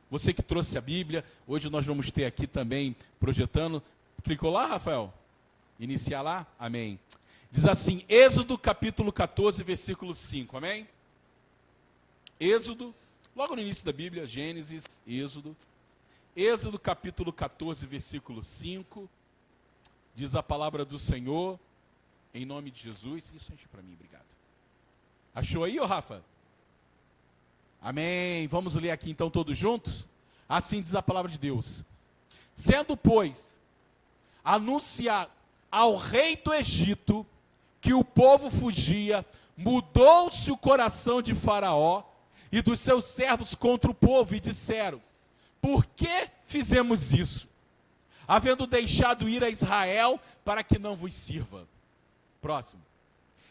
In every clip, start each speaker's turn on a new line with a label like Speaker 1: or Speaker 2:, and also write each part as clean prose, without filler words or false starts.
Speaker 1: Você que trouxe a Bíblia, hoje nós vamos ter aqui também projetando. Clicou lá, Rafael? Iniciar lá? Amém. Diz assim, Êxodo capítulo 14, versículo 5, amém? Êxodo, logo no início da Bíblia, Gênesis, Êxodo. Êxodo capítulo 14, versículo 5. Diz a palavra do Senhor, em nome de Jesus. Isso enche para mim, obrigado. Achou aí, ô Rafa? Amém. Vamos ler aqui então todos juntos? Assim diz a palavra de Deus. Sendo, pois, anunciar ao rei do Egito que o povo fugia, mudou-se o coração de Faraó e dos seus servos contra o povo e disseram: por que fizemos isso? Havendo deixado ir a Israel para que não vos sirva. Próximo.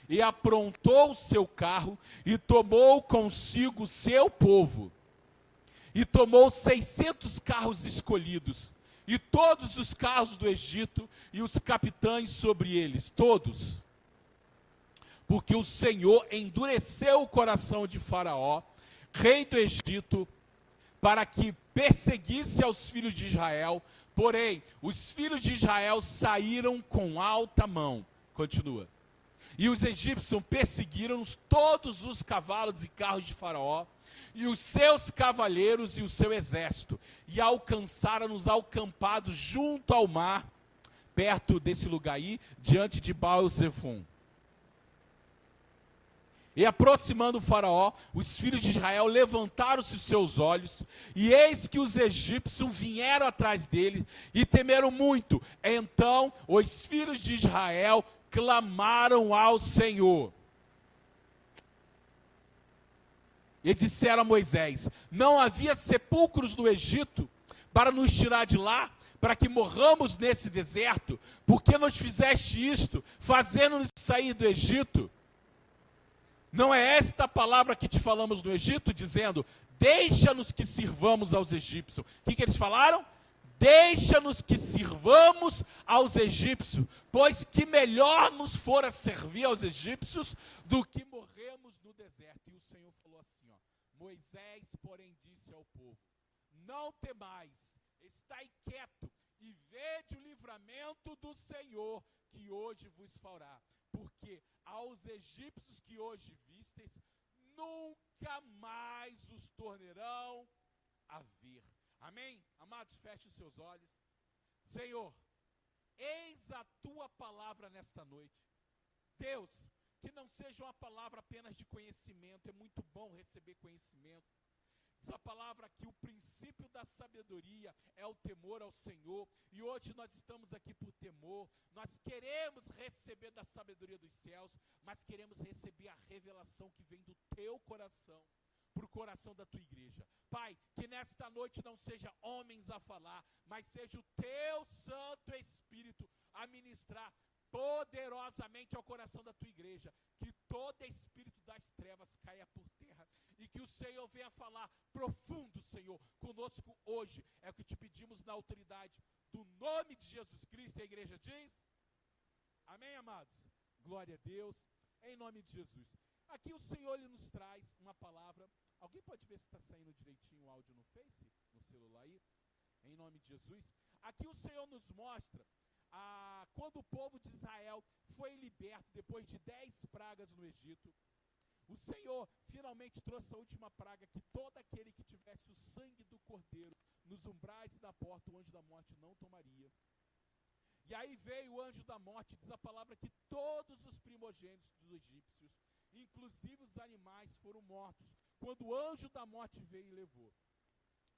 Speaker 1: E aprontou o seu carro e tomou consigo seu povo. E tomou 600 carros escolhidos, e todos os carros do Egito, e os capitães sobre eles, todos. Porque o Senhor endureceu o coração de Faraó, rei do Egito, para que perseguisse aos filhos de Israel. Porém, os filhos de Israel saíram com alta mão. Continua. E os egípcios perseguiram todos os cavalos e carros de Faraó, e os seus cavaleiros e o seu exército, e alcançaram-nos acampados junto ao mar, perto desse lugar aí, diante de Baal-Zefon. E aproximando o Faraó, os filhos de Israel levantaram-se os seus olhos, e eis que os egípcios vieram atrás dele, e temeram muito. Então os filhos de Israel clamaram ao Senhor. E disseram a Moisés: não havia sepulcros no Egito para nos tirar de lá, para que morramos nesse deserto? Por que nos fizeste isto, fazendo-nos sair do Egito? Não é esta a palavra que te falamos no Egito, dizendo: deixa-nos que sirvamos aos egípcios. O que eles falaram? Deixa-nos que sirvamos aos egípcios, pois que melhor nos fora servir aos egípcios do que morremos no deserto. E o Senhor falou assim, ó: Moisés, porém, disse ao povo: não temais, estai quieto e vede o livramento do Senhor que hoje vos fará, porque aos egípcios que hoje vistes, nunca mais os tornarão a ver. Amém? Amados, feche os seus olhos. Senhor, eis a tua palavra nesta noite. Deus, que não seja uma palavra apenas de conhecimento, é muito bom receber conhecimento. Diz a palavra que o princípio da sabedoria é o temor ao Senhor, e hoje nós estamos aqui por temor. Nós queremos receber da sabedoria dos céus, mas queremos receber a revelação que vem do teu coração, para o coração da tua igreja. Pai, que nesta noite não seja homens a falar, mas seja o teu Santo Espírito a ministrar poderosamente ao coração da tua igreja. Que todo espírito das trevas caia por terra, e que o Senhor venha falar profundo, Senhor, conosco hoje. É o que te pedimos na autoridade do nome de Jesus Cristo. A igreja diz amém, amados? Glória a Deus, em nome de Jesus. Aqui o Senhor ele nos traz uma palavra. Alguém pode ver se está saindo direitinho o áudio no Face, no celular aí? Em nome de Jesus. Aqui o Senhor nos mostra quando o povo de Israel foi liberto depois de 10 pragas no Egito. O Senhor finalmente trouxe a última praga, que todo aquele que tivesse o sangue do cordeiro nos umbrais da porta, o anjo da morte não tomaria. E aí veio o anjo da morte, diz a palavra que todos os primogênitos dos egípcios, inclusive os animais, foram mortos, quando o anjo da morte veio e levou.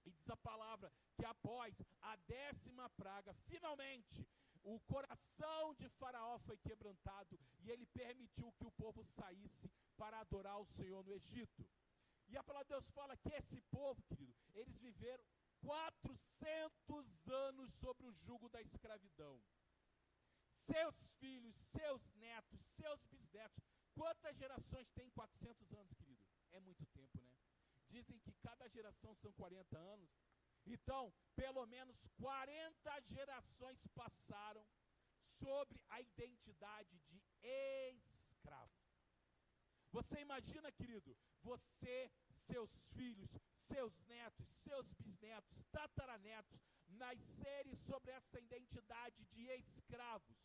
Speaker 1: E diz a palavra que após a 10ª praga, finalmente, o coração de Faraó foi quebrantado, e ele permitiu que o povo saísse para adorar o Senhor no Egito. E a palavra de Deus fala que esse povo, querido, eles viveram 400 anos sobre o jugo da escravidão. Seus filhos, seus netos, seus bisnetos. Quantas gerações tem 400 anos, querido? É muito tempo, né? Dizem que cada geração são 40 anos. Então, pelo menos 40 gerações passaram sobre a identidade de escravo. Você imagina, querido, você seus filhos, seus netos, seus bisnetos, tataranetos, nascerem sobre essa identidade de escravos.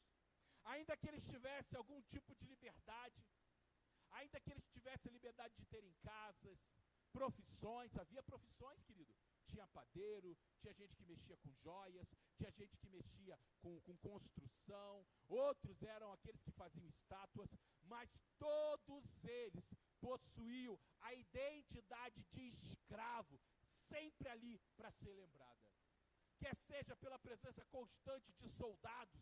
Speaker 1: Ainda que eles tivessem algum tipo de liberdade, ainda que eles tivessem liberdade de terem casas, profissões, havia profissões, querido. Tinha padeiro, tinha gente que mexia com joias, tinha gente que mexia com construção, outros eram aqueles que faziam estátuas, mas todos eles possuíam a identidade de escravo, sempre ali para ser lembrada. Quer seja pela presença constante de soldados,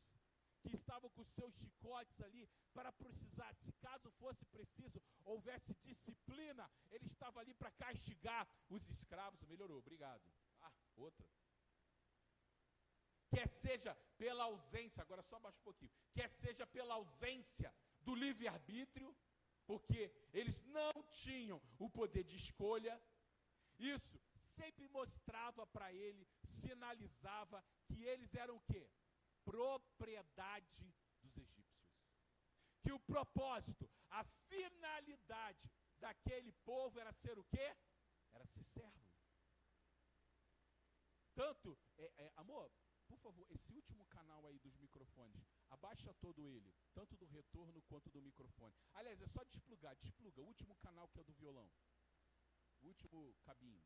Speaker 1: que estavam com seus chicotes ali, para precisar, se caso fosse preciso, houvesse disciplina, ele estava ali para castigar os escravos. Melhorou, obrigado. Outra. Quer seja pela ausência, agora só abaixa um pouquinho, quer seja pela ausência do livre-arbítrio, porque eles não tinham o poder de escolha, isso sempre mostrava para ele, sinalizava que eles eram o quê? Propriedade dos egípcios. Que o propósito, a finalidade daquele povo era ser o quê? Era ser servo. Tanto, amor, por favor, esse último canal aí dos microfones, abaixa todo ele, tanto do retorno quanto do microfone. Aliás, é só despluga, o último canal que é o do violão. O último cabinho.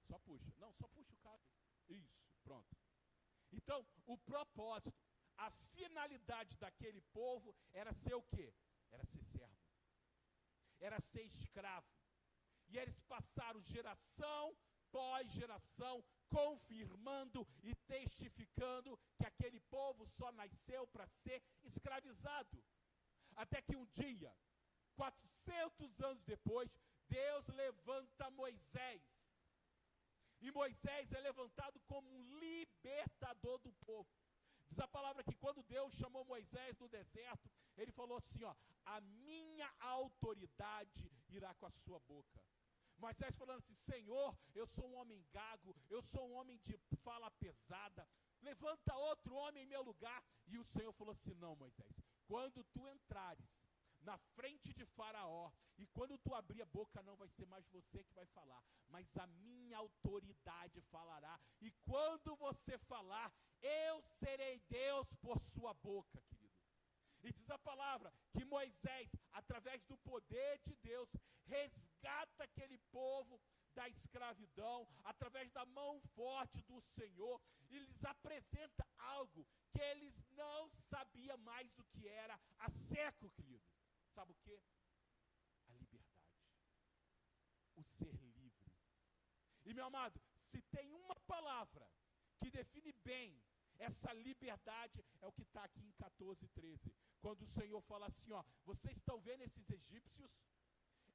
Speaker 1: Só puxa. Não, só puxa o cabo. Isso, pronto. Então, o propósito, a finalidade daquele povo era ser o quê? Era ser servo. Era ser escravo. E eles passaram geração após geração, confirmando e testificando que aquele povo só nasceu para ser escravizado. Até que um dia, 400 anos depois, Deus levanta Moisés. E Moisés é levantado como um libertador do povo. Diz a palavra que quando Deus chamou Moisés no deserto, ele falou assim, ó, a minha autoridade irá com a sua boca. Moisés falando assim, Senhor, eu sou um homem gago, eu sou um homem de fala pesada, levanta outro homem em meu lugar. E o Senhor falou assim, não, Moisés, quando tu entrares na frente de Faraó, e quando tu abrir a boca, não vai ser mais você que vai falar, mas a minha autoridade falará, e quando você falar, eu serei Deus por sua boca, querido. E diz a palavra que Moisés, através do poder de Deus, resgata aquele povo da escravidão, através da mão forte do Senhor, e lhes apresenta algo que eles não sabiam mais o que era há século, querido. Sabe o que? A liberdade, o ser livre. E meu amado, se tem uma palavra que define bem essa liberdade, é o que está aqui em 14:13, quando o Senhor fala assim, ó, vocês estão vendo esses egípcios?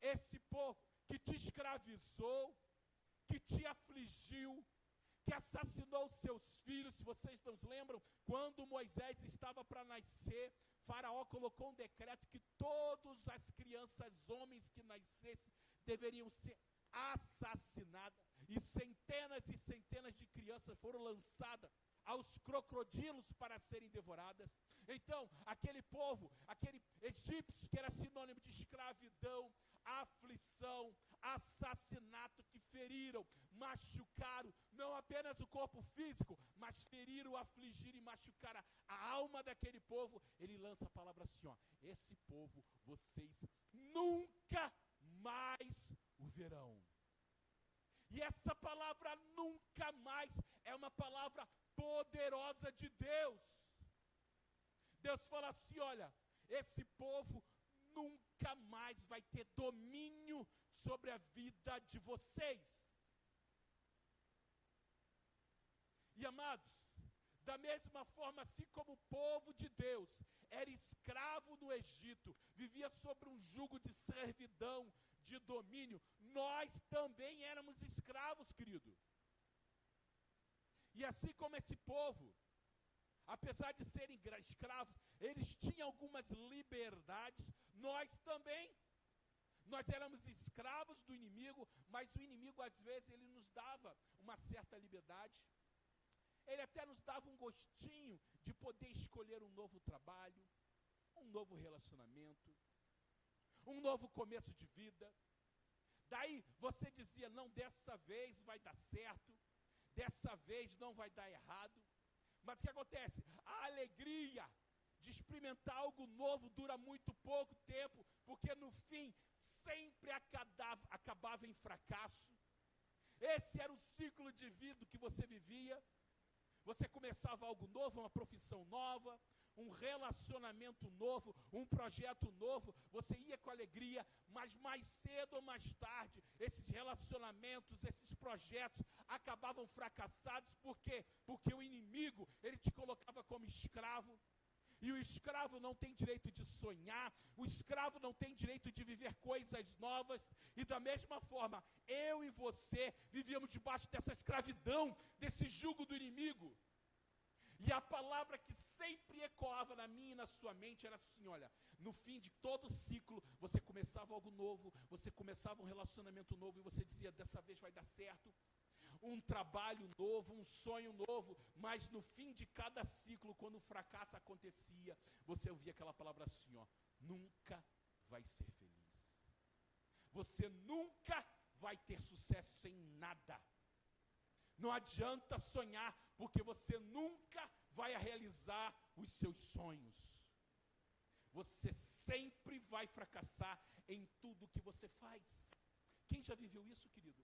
Speaker 1: Esse povo que te escravizou, que te afligiu, que assassinou seus filhos. Se vocês não lembram, quando Moisés estava para nascer, Faraó colocou um decreto que todas as crianças, homens que nascessem, deveriam ser assassinadas, e centenas de crianças foram lançadas aos crocodilos para serem devoradas. Então, aquele povo, aquele egípcio que era sinônimo de escravidão, aflição, assassinato, que feriram, machucaram, não apenas o corpo físico, mas feriram, afligiram e machucaram a alma daquele povo. Ele lança a palavra assim, ó, esse povo, vocês nunca mais o verão. E essa palavra nunca mais é uma palavra poderosa de Deus. Deus fala assim, olha, esse povo nunca mais vai ter domínio sobre a vida de vocês. E amados, da mesma forma, assim como o povo de Deus era escravo no Egito, vivia sobre um jugo de servidão, de domínio, nós também éramos escravos, querido. E assim como esse povo, apesar de serem escravos, eles tinham algumas liberdades, nós também. Nós éramos escravos do inimigo, mas o inimigo às vezes ele nos dava uma certa liberdade. Ele até nos dava um gostinho de poder escolher um novo trabalho, um novo relacionamento, um novo começo de vida. Daí você dizia, não, dessa vez vai dar certo, dessa vez não vai dar errado. Mas o que acontece? A alegria de experimentar algo novo dura muito pouco tempo, porque no fim sempre acabava em fracasso. Esse era o ciclo de vida que você vivia. Você começava algo novo, uma profissão nova, um relacionamento novo, um projeto novo, você ia com alegria, mas mais cedo ou mais tarde, esses relacionamentos, esses projetos acabavam fracassados. Por quê? Porque o inimigo, ele te colocava como escravo. E o escravo não tem direito de sonhar, o escravo não tem direito de viver coisas novas, e da mesma forma, eu e você vivíamos debaixo dessa escravidão, desse jugo do inimigo. E a palavra que sempre ecoava na minha e na sua mente era assim, olha, no fim de todo ciclo, você começava algo novo, você começava um relacionamento novo, e você dizia, dessa vez vai dar certo, um trabalho novo, um sonho novo, mas no fim de cada ciclo, quando o fracasso acontecia, você ouvia aquela palavra assim, ó, nunca vai ser feliz, você nunca vai ter sucesso em nada, não adianta sonhar, porque você nunca vai realizar os seus sonhos, você sempre vai fracassar em tudo que você faz. Quem já viveu isso, querido?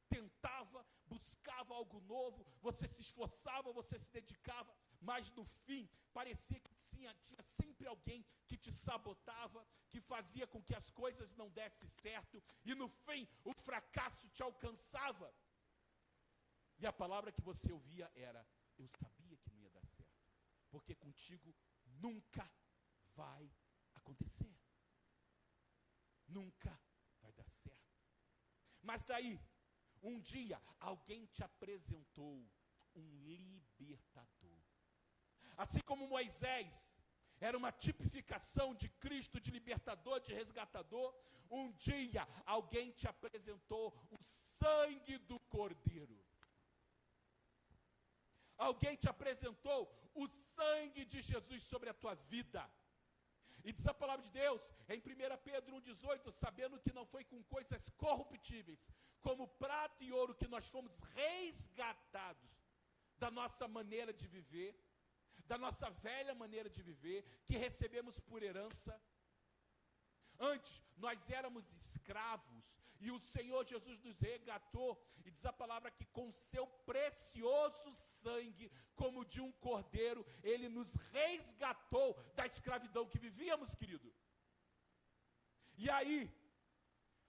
Speaker 1: Tentava, buscava algo novo, você se esforçava, você se dedicava, mas no fim, parecia que tinha sempre alguém que te sabotava, que fazia com que as coisas não dessem certo, e no fim, o fracasso te alcançava, e a palavra que você ouvia era, eu sabia que não ia dar certo, porque contigo nunca vai acontecer, nunca vai dar certo. Mas daí, um dia, alguém te apresentou um libertador. Assim como Moisés era uma tipificação de Cristo, de libertador, de resgatador, um dia, alguém te apresentou o sangue do Cordeiro. Alguém te apresentou o sangue de Jesus sobre a tua vida. E diz a palavra de Deus, em 1 Pedro 1,18, sabendo que não foi com coisas corruptíveis, como prata e ouro, que nós fomos resgatados da nossa maneira de viver, da nossa velha maneira de viver, que recebemos por herança. Antes, nós éramos escravos, e o Senhor Jesus nos resgatou, e diz a palavra que com seu precioso sangue, como de um cordeiro, Ele nos resgatou da escravidão que vivíamos, querido. E aí,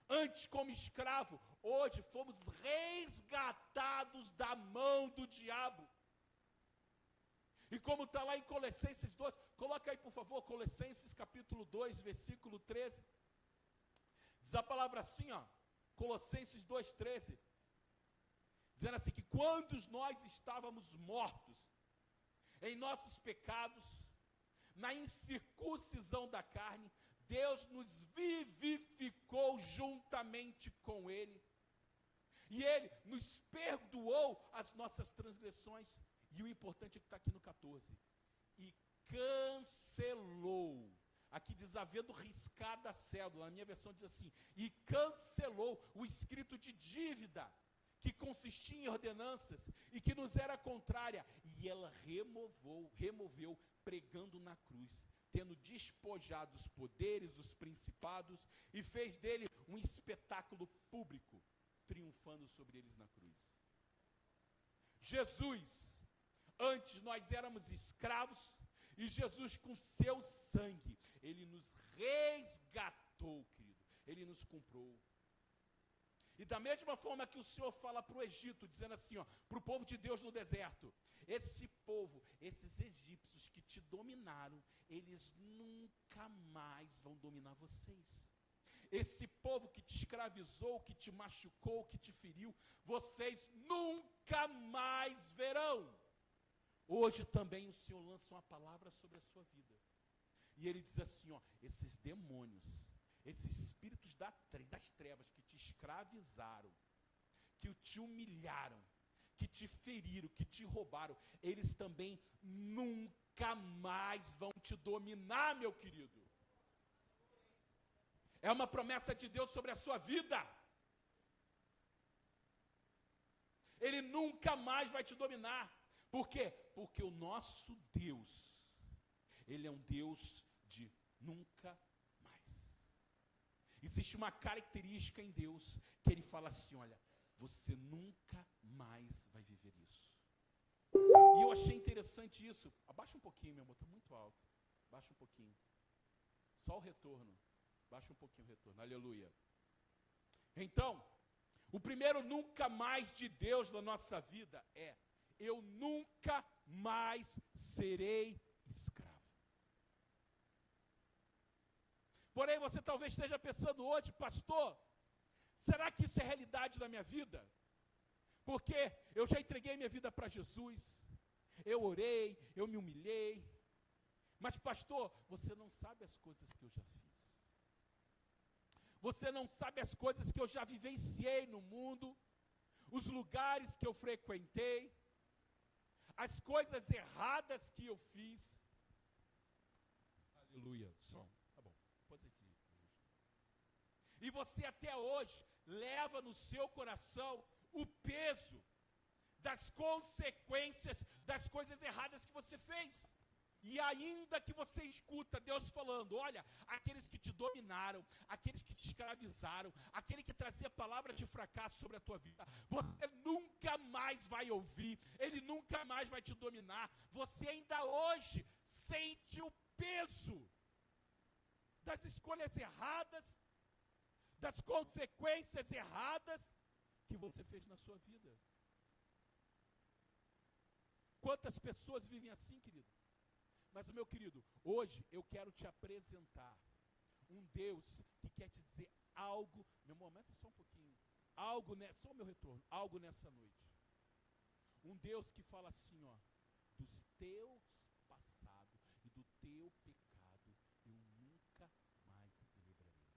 Speaker 1: antes como escravo, hoje fomos resgatados da mão do diabo. E como está lá em Colossenses 2, coloca aí por favor, Colossenses capítulo 2, versículo 13, diz a palavra assim, ó, Colossenses 2, 13, dizendo assim, que quando nós estávamos mortos, em nossos pecados, na incircuncisão da carne, Deus nos vivificou juntamente com Ele, e Ele nos perdoou as nossas transgressões. E o importante é que está aqui no 14. E cancelou. Aqui diz, havendo riscado a cédula. Na minha versão diz assim. E cancelou o escrito de dívida, que consistia em ordenanças, e que nos era contrária. E ela removeu, pregando na cruz, tendo despojado os poderes, os principados, e fez dele um espetáculo público, triunfando sobre eles na cruz. Jesus... Antes nós éramos escravos, e Jesus com seu sangue, Ele nos resgatou, querido, Ele nos comprou. E da mesma forma que o Senhor fala para o Egito, dizendo assim, ó, para o povo de Deus no deserto, esse povo, esses egípcios que te dominaram, eles nunca mais vão dominar vocês. Esse povo que te escravizou, que te machucou, que te feriu, vocês nunca mais verão. Hoje também o Senhor lança uma palavra sobre a sua vida. E Ele diz assim, ó, esses demônios, esses espíritos das trevas que te escravizaram, que te humilharam, que te feriram, que te roubaram, eles também nunca mais vão te dominar, meu querido. É uma promessa de Deus sobre a sua vida. Ele nunca mais vai te dominar. Por quê? Porque o nosso Deus, Ele é um Deus de nunca mais. Existe uma característica em Deus que Ele fala assim, olha, você nunca mais vai viver isso. E eu achei interessante isso. Abaixa um pouquinho, meu amor, está muito alto. Abaixa um pouquinho. Só o retorno. Baixa um pouquinho o retorno. Aleluia. Então, o primeiro nunca mais de Deus na nossa vida é: eu nunca mais serei escravo. Porém, você talvez esteja pensando hoje, pastor, será que isso é realidade na minha vida? Porque eu já entreguei minha vida para Jesus, eu orei, eu me humilhei, mas pastor, você não sabe as coisas que eu já fiz. Você não sabe as coisas que eu já vivenciei no mundo, os lugares que eu frequentei, as coisas erradas que eu fiz. Aleluia, som, tá bom, depois aqui. E você até hoje leva no seu coração o peso das consequências das coisas erradas que você fez. E ainda que você escuta Deus falando, olha, aqueles que te dominaram, aqueles que te escravizaram, aquele que trazia palavra de fracasso sobre a tua vida, você nunca mais vai ouvir, ele nunca mais vai te dominar. Você ainda hoje sente o peso das escolhas erradas, das consequências erradas que você fez na sua vida. Quantas pessoas vivem assim, querido? Mas, meu querido, hoje eu quero te apresentar um Deus que quer te dizer algo. Meu momento, só um pouquinho. Algo, só o meu retorno. Algo nessa noite. Um Deus que fala assim, ó: dos teus passados e do teu pecado eu nunca mais te livrarei.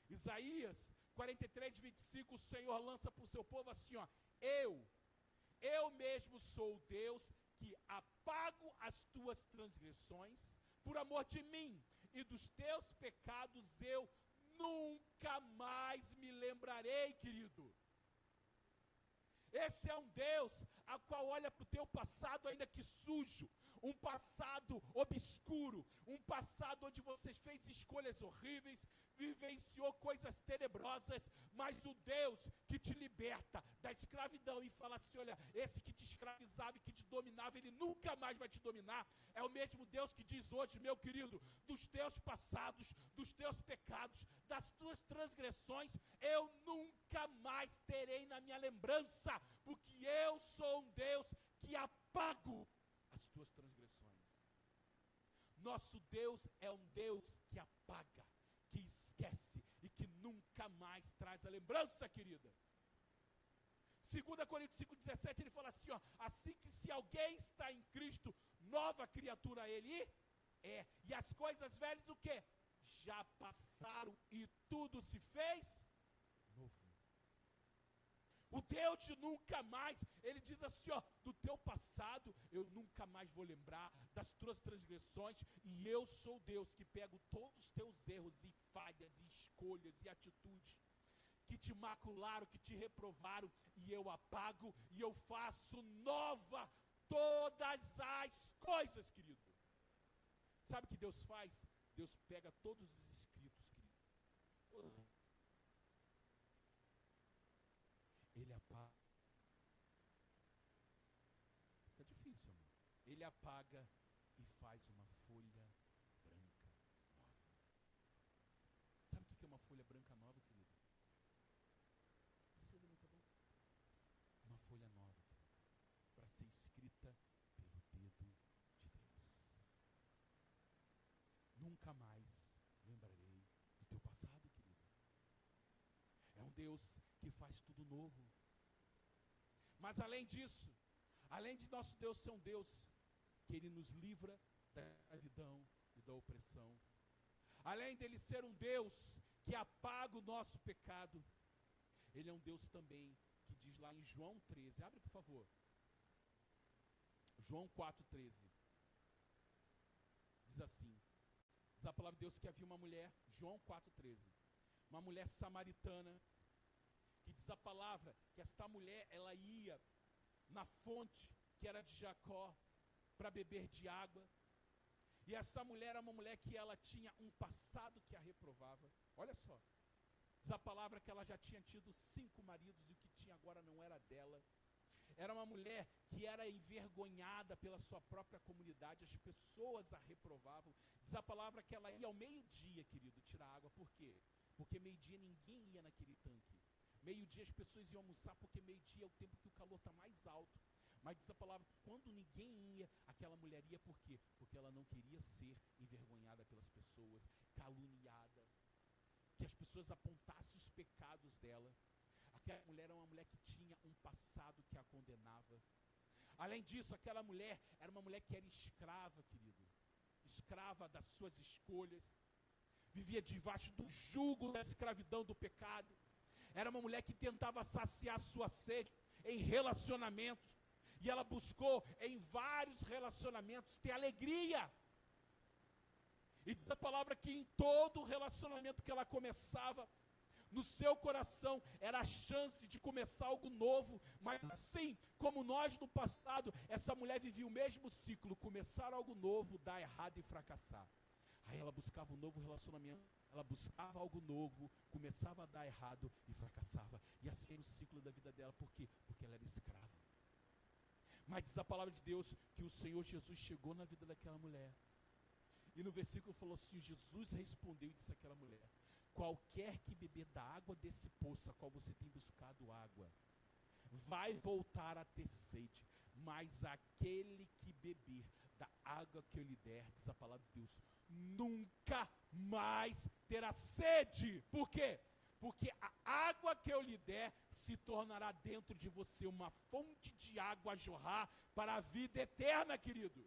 Speaker 1: Isaías 43, 25, o Senhor lança para o seu povo assim, ó: eu mesmo sou o Deus que apago as tuas transgressões por amor de mim, e dos teus pecados eu nunca mais me lembrarei, querido. Esse é um Deus a qual olha para o teu passado ainda que sujo, um passado obscuro, um passado onde você fez escolhas horríveis, vivenciou coisas tenebrosas, mas o Deus que te liberta da escravidão e fala assim, olha, esse que te escravizava e que te dominava, ele nunca mais vai te dominar, é o mesmo Deus que diz hoje, meu querido, dos teus passados, dos teus pecados, das tuas transgressões, eu nunca mais terei na minha lembrança, porque eu sou um Deus que apago as tuas transgressões. Nosso Deus é um Deus que apaga, que esquece e que nunca mais traz a lembrança, querida. 2 Coríntios 5,17, ele fala assim, ó: assim que se alguém está em Cristo, nova criatura ele é, e as coisas velhas do quê? Já passaram e tudo se fez novo. O Deus de nunca mais, ele diz assim, ó: do teu passado eu nunca mais vou lembrar, das tuas transgressões, e eu sou Deus que pego todos os teus erros e falhas e escolhas e atitudes que te macularam, que te reprovaram, e eu apago e eu faço nova todas as coisas, querido. Sabe o que Deus faz? Deus pega todos os escritos, querido. Ele apaga. Fica difícil, amor. Ele apaga e faz uma folha branca nova. Sabe o que é uma folha branca nova, querido? Precisa muito bom. Uma folha nova, para ser escrita pelo dedo de Deus. Nunca mais lembrarei do teu passado, querido. É um Deus que faz tudo novo. Mas além disso, além de nosso Deus ser um Deus que Ele nos livra da escravidão e da opressão, além dele ser um Deus que apaga o nosso pecado, Ele é um Deus também que diz lá em João 13, abre por favor, João 4,13, diz assim, diz a palavra de Deus que havia uma mulher, João 4,13, uma mulher samaritana, que diz a palavra que esta mulher, ela ia na fonte, que era de Jacó, para beber de água. E essa mulher era uma mulher que ela tinha um passado que a reprovava. Olha só, diz a palavra que ela já tinha tido 5 maridos e o que tinha agora não era dela. Era uma mulher que era envergonhada pela sua própria comunidade, as pessoas a reprovavam. Diz a palavra que ela ia ao meio-dia, querido, tirar água. Por quê? Porque meio-dia ninguém ia naquele tanque. Meio-dia as pessoas iam almoçar, porque meio-dia é o tempo que o calor está mais alto. Mas diz a palavra que quando ninguém ia, aquela mulher ia por quê? Porque ela não queria ser envergonhada pelas pessoas, caluniada, que as pessoas apontassem os pecados dela. Aquela mulher era uma mulher que tinha um passado que a condenava. Além disso, aquela mulher era uma mulher que era escrava, querido. Escrava das suas escolhas. Vivia debaixo do jugo da escravidão do pecado. Era uma mulher que tentava saciar sua sede em relacionamentos. E ela buscou em vários relacionamentos ter alegria. E diz a palavra que em todo relacionamento que ela começava, no seu coração era a chance de começar algo novo. Mas assim como nós no passado, essa mulher vivia o mesmo ciclo: começar algo novo, dar errado e fracassar. Aí ela buscava um novo relacionamento, ela buscava algo novo, começava a dar errado e fracassava. E assim era o ciclo da vida dela. Por quê? Porque ela era escrava. Mas diz a palavra de Deus que o Senhor Jesus chegou na vida daquela mulher. E no versículo falou assim: Jesus respondeu e disse àquela mulher: qualquer que beber da água desse poço, a qual você tem buscado água, vai voltar a ter sede. Mas aquele que beber da água que eu lhe der, diz a palavra de Deus, nunca mais terá sede. Por quê? Porque a água que eu lhe der se tornará dentro de você uma fonte de água a jorrar para a vida eterna, querido.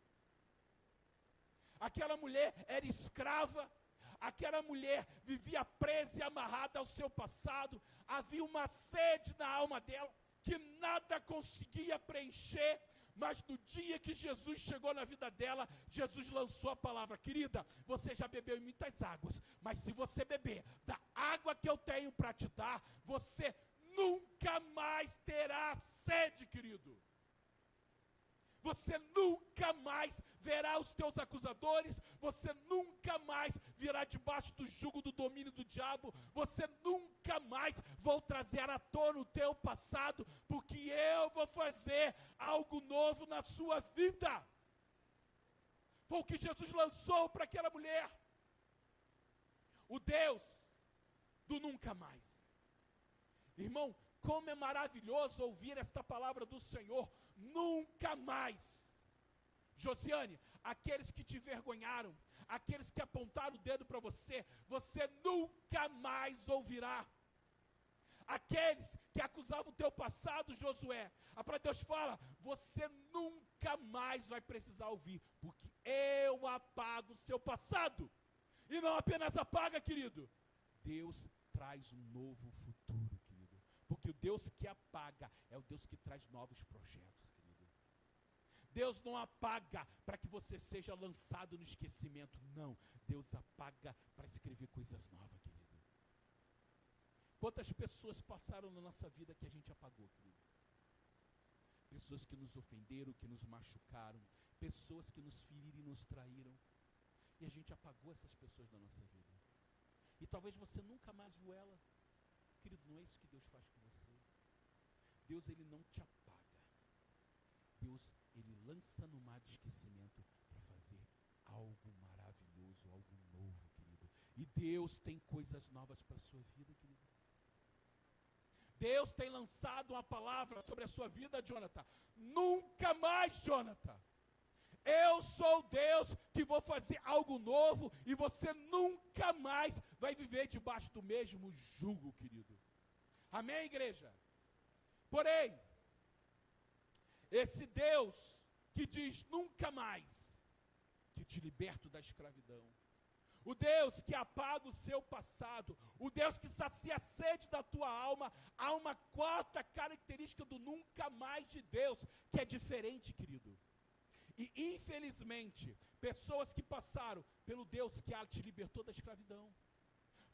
Speaker 1: Aquela mulher era escrava, aquela mulher vivia presa e amarrada ao seu passado. Havia uma sede na alma dela que nada conseguia preencher. Mas no dia que Jesus chegou na vida dela, Jesus lançou a palavra: querida, você já bebeu em muitas águas, mas se você beber da água que eu tenho para te dar, você nunca mais terá sede, querido. Você nunca mais verá os teus acusadores, você nunca mais virá debaixo do jugo do domínio do diabo, você nunca mais vou trazer à tona o teu passado, porque eu vou fazer algo novo na sua vida. Foi o que Jesus lançou para aquela mulher. O Deus do nunca mais. Irmão, como é maravilhoso ouvir esta palavra do Senhor, nunca mais. Josiane, aqueles que te envergonharam, aqueles que apontaram o dedo para você, você nunca mais ouvirá. Aqueles que acusavam o teu passado, Josué, a palavra de Deus fala, você nunca mais vai precisar ouvir, porque eu apago o seu passado. E não apenas apaga, querido, Deus traz um novo futuro, querido. Porque o Deus que apaga é o Deus que traz novos projetos, querido. Deus não apaga para que você seja lançado no esquecimento, não. Deus apaga para escrever coisas novas, querido. Quantas pessoas passaram na nossa vida que a gente apagou, querido? Pessoas que nos ofenderam, que nos machucaram, pessoas que nos feriram e nos traíram. E a gente apagou essas pessoas da nossa vida. E talvez você nunca mais viu ela. Querido, não é isso que Deus faz com você. Deus, Ele não te apaga. Deus, Ele lança no mar de esquecimento para fazer algo maravilhoso, algo novo, querido. E Deus tem coisas novas para a sua vida, querido. Deus tem lançado uma palavra sobre a sua vida, Jonathan. Nunca mais, Jonathan. Eu sou Deus que vou fazer algo novo e você nunca mais vai viver debaixo do mesmo jugo, querido. Amém, igreja? Porém, esse Deus que diz nunca mais, que te liberta da escravidão, o Deus que apaga o seu passado, o Deus que sacia a sede da tua alma, há uma quarta característica do nunca mais de Deus, que é diferente, querido. E infelizmente, pessoas que passaram pelo Deus que te libertou da escravidão,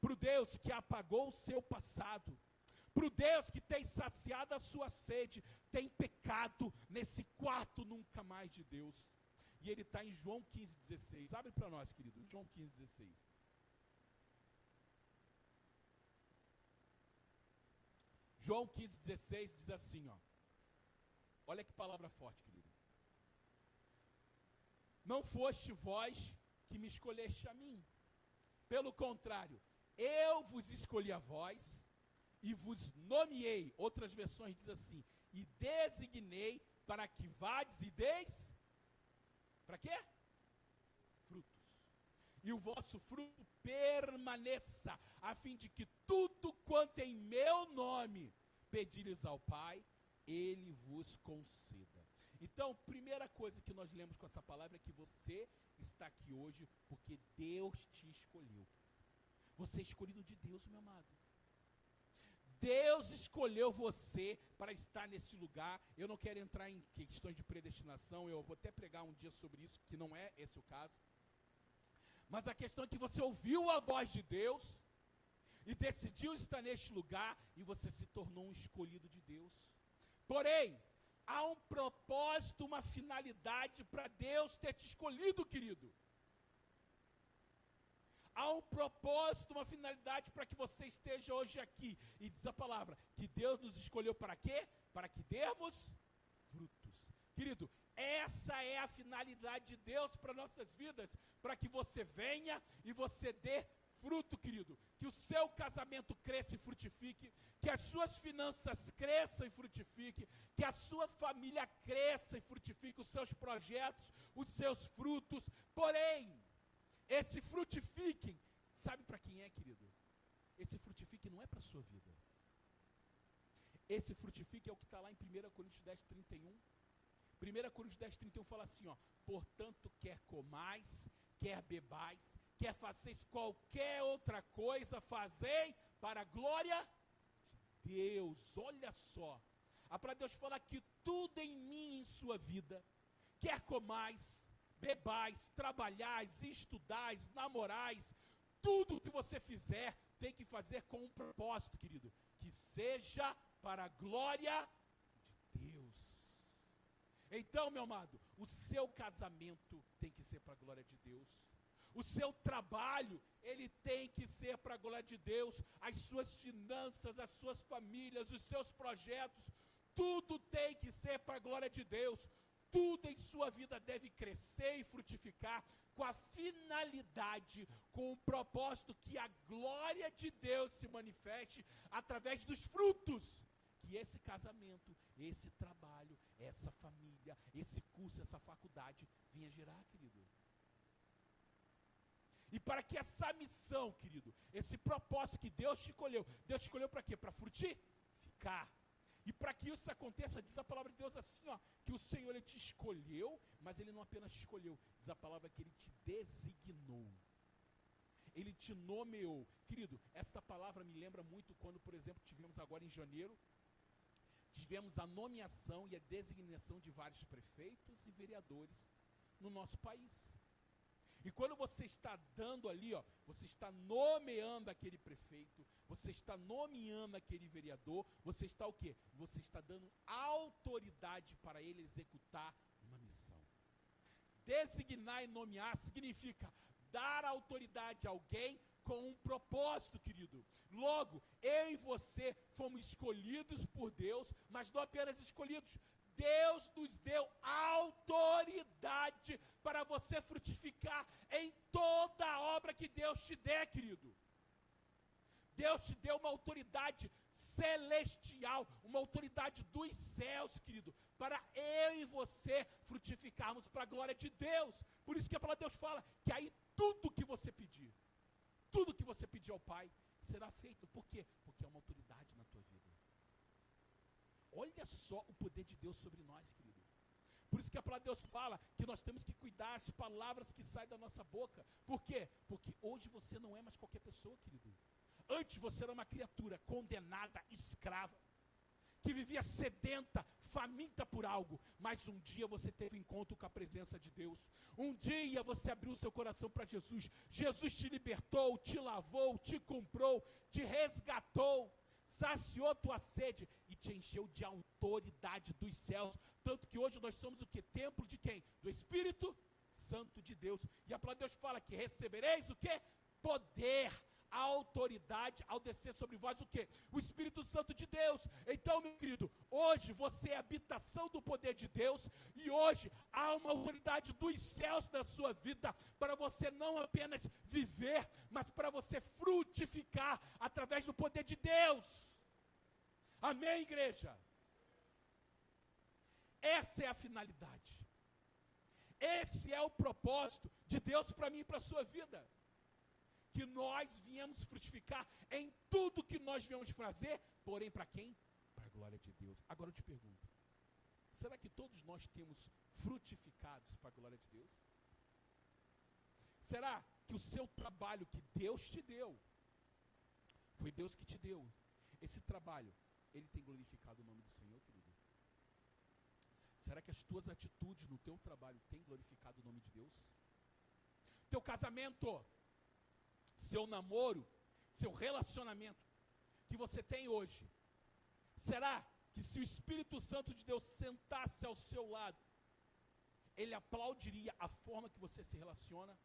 Speaker 1: para o Deus que apagou o seu passado, para o Deus que tem saciado a sua sede, tem pecado nesse quarto nunca mais de Deus. E ele está em João 15,16. Abre para nós, querido, João 15,16. João 15,16 diz assim, ó. Olha que palavra forte, querido. Não foste vós que me escolheste a mim. Pelo contrário, eu vos escolhi a vós e vos nomeei. Outras versões diz assim, e designei para que vades e deis. Para quê? Frutos. E o vosso fruto permaneça, a fim de que tudo quanto em meu nome pedires ao Pai, Ele vos conceda. Então, primeira coisa que nós lemos com essa palavra é que você está aqui hoje porque Deus te escolheu. Você é escolhido de Deus, meu amado. Deus escolheu você para estar nesse lugar. Eu não quero entrar em questões de predestinação, eu vou até pregar um dia sobre isso, que não é esse o caso. Mas a questão é que você ouviu a voz de Deus e decidiu estar neste lugar e você se tornou um escolhido de Deus. Porém, há um propósito, uma finalidade para Deus ter te escolhido, querido. Há um propósito, uma finalidade para que você esteja hoje aqui. E diz a palavra, que Deus nos escolheu para quê? Para que demos frutos. Querido, essa é a finalidade de Deus para nossas vidas. Para que você venha e você dê fruto, querido. Que o seu casamento cresça e frutifique. Que as suas finanças cresçam e frutifiquem. Que a sua família cresça e frutifique. Os seus projetos, os seus frutos. Porém, esse frutifiquem, sabe para quem é, querido? Esse frutifique não é para a sua vida. Esse frutifique é o que está lá em 1 Coríntios 10, 31. 1 Coríntios 10, 31 fala assim, ó. Portanto, quer comais, quer bebais, quer fazeis qualquer outra coisa, fazei para a glória de Deus. Olha só. A palavra de Deus fala que tudo em mim, em sua vida, quer comais, bebais, trabalhais, estudais, namorais, tudo que você fizer, tem que fazer com um propósito, querido, que seja para a glória de Deus. Então, meu amado, o seu casamento tem que ser para a glória de Deus. O seu trabalho, ele tem que ser para a glória de Deus. As suas finanças, as suas famílias, os seus projetos, tudo tem que ser para a glória de Deus. Tudo em sua vida deve crescer e frutificar com a finalidade, com o propósito que a glória de Deus se manifeste através dos frutos que esse casamento, esse trabalho, essa família, esse curso, essa faculdade venha gerar, querido. E para que essa missão, querido, esse propósito que Deus te escolheu para quê? Para frutificar. E para que isso aconteça, diz a palavra de Deus assim, ó, que o Senhor, Ele te escolheu, mas Ele não apenas te escolheu, diz a palavra que Ele te designou. Ele te nomeou. Querido, esta palavra me lembra muito quando, por exemplo, tivemos agora em janeiro, tivemos a nomeação e a designação de vários prefeitos e vereadores no nosso país. E quando você está dando ali, ó, você está nomeando aquele prefeito, você está nomeando aquele vereador, você está o quê? Você está dando autoridade para ele executar uma missão. Designar e nomear significa dar autoridade a alguém com um propósito, querido. Logo, eu e você fomos escolhidos por Deus, mas não apenas escolhidos. Deus nos deu autoridade para você frutificar em toda a obra que Deus te der, querido. Deus te deu uma autoridade celestial, uma autoridade dos céus, querido, para eu e você frutificarmos para a glória de Deus. Por isso que a palavra de Deus fala que aí tudo que você pedir ao Pai, será feito. Por quê? Porque é uma autoridade na tua vida. Olha só o poder de Deus sobre nós, querido. Por isso que a palavra de Deus fala que nós temos que cuidar das palavras que saem da nossa boca. Por quê? Porque hoje você não é mais qualquer pessoa, querido. Antes você era uma criatura condenada, escrava, que vivia sedenta, faminta por algo, mas um dia você teve encontro com a presença de Deus. Um dia você abriu seu coração para Jesus. Jesus te libertou, te lavou, te comprou, te resgatou, saciou tua sede e te encheu de autoridade dos céus. Tanto que hoje nós somos o que? Templo de quem? Do Espírito Santo de Deus. E a palavra de Deus fala que recebereis o que? Poder, a autoridade ao descer sobre vós o quê? O Espírito Santo de Deus. Então, meu querido, hoje você é habitação do poder de Deus, e hoje há uma autoridade dos céus na sua vida, para você não apenas viver, mas para você frutificar através do poder de Deus. Amém, igreja? Essa é a finalidade. Esse é o propósito de Deus para mim e para a sua vida. Que nós viemos frutificar em tudo que nós viemos fazer, porém para quem? Para a glória de Deus. Agora eu te pergunto, será que todos nós temos frutificados para a glória de Deus? Será que o seu trabalho que Deus te deu, foi Deus que te deu, esse trabalho, ele tem glorificado o nome do Senhor, querido? Será que as tuas atitudes no teu trabalho têm glorificado o nome de Deus? Teu casamento, seu namoro, seu relacionamento que você tem hoje, será que se o Espírito Santo de Deus sentasse ao seu lado, ele aplaudiria a forma que você se relaciona?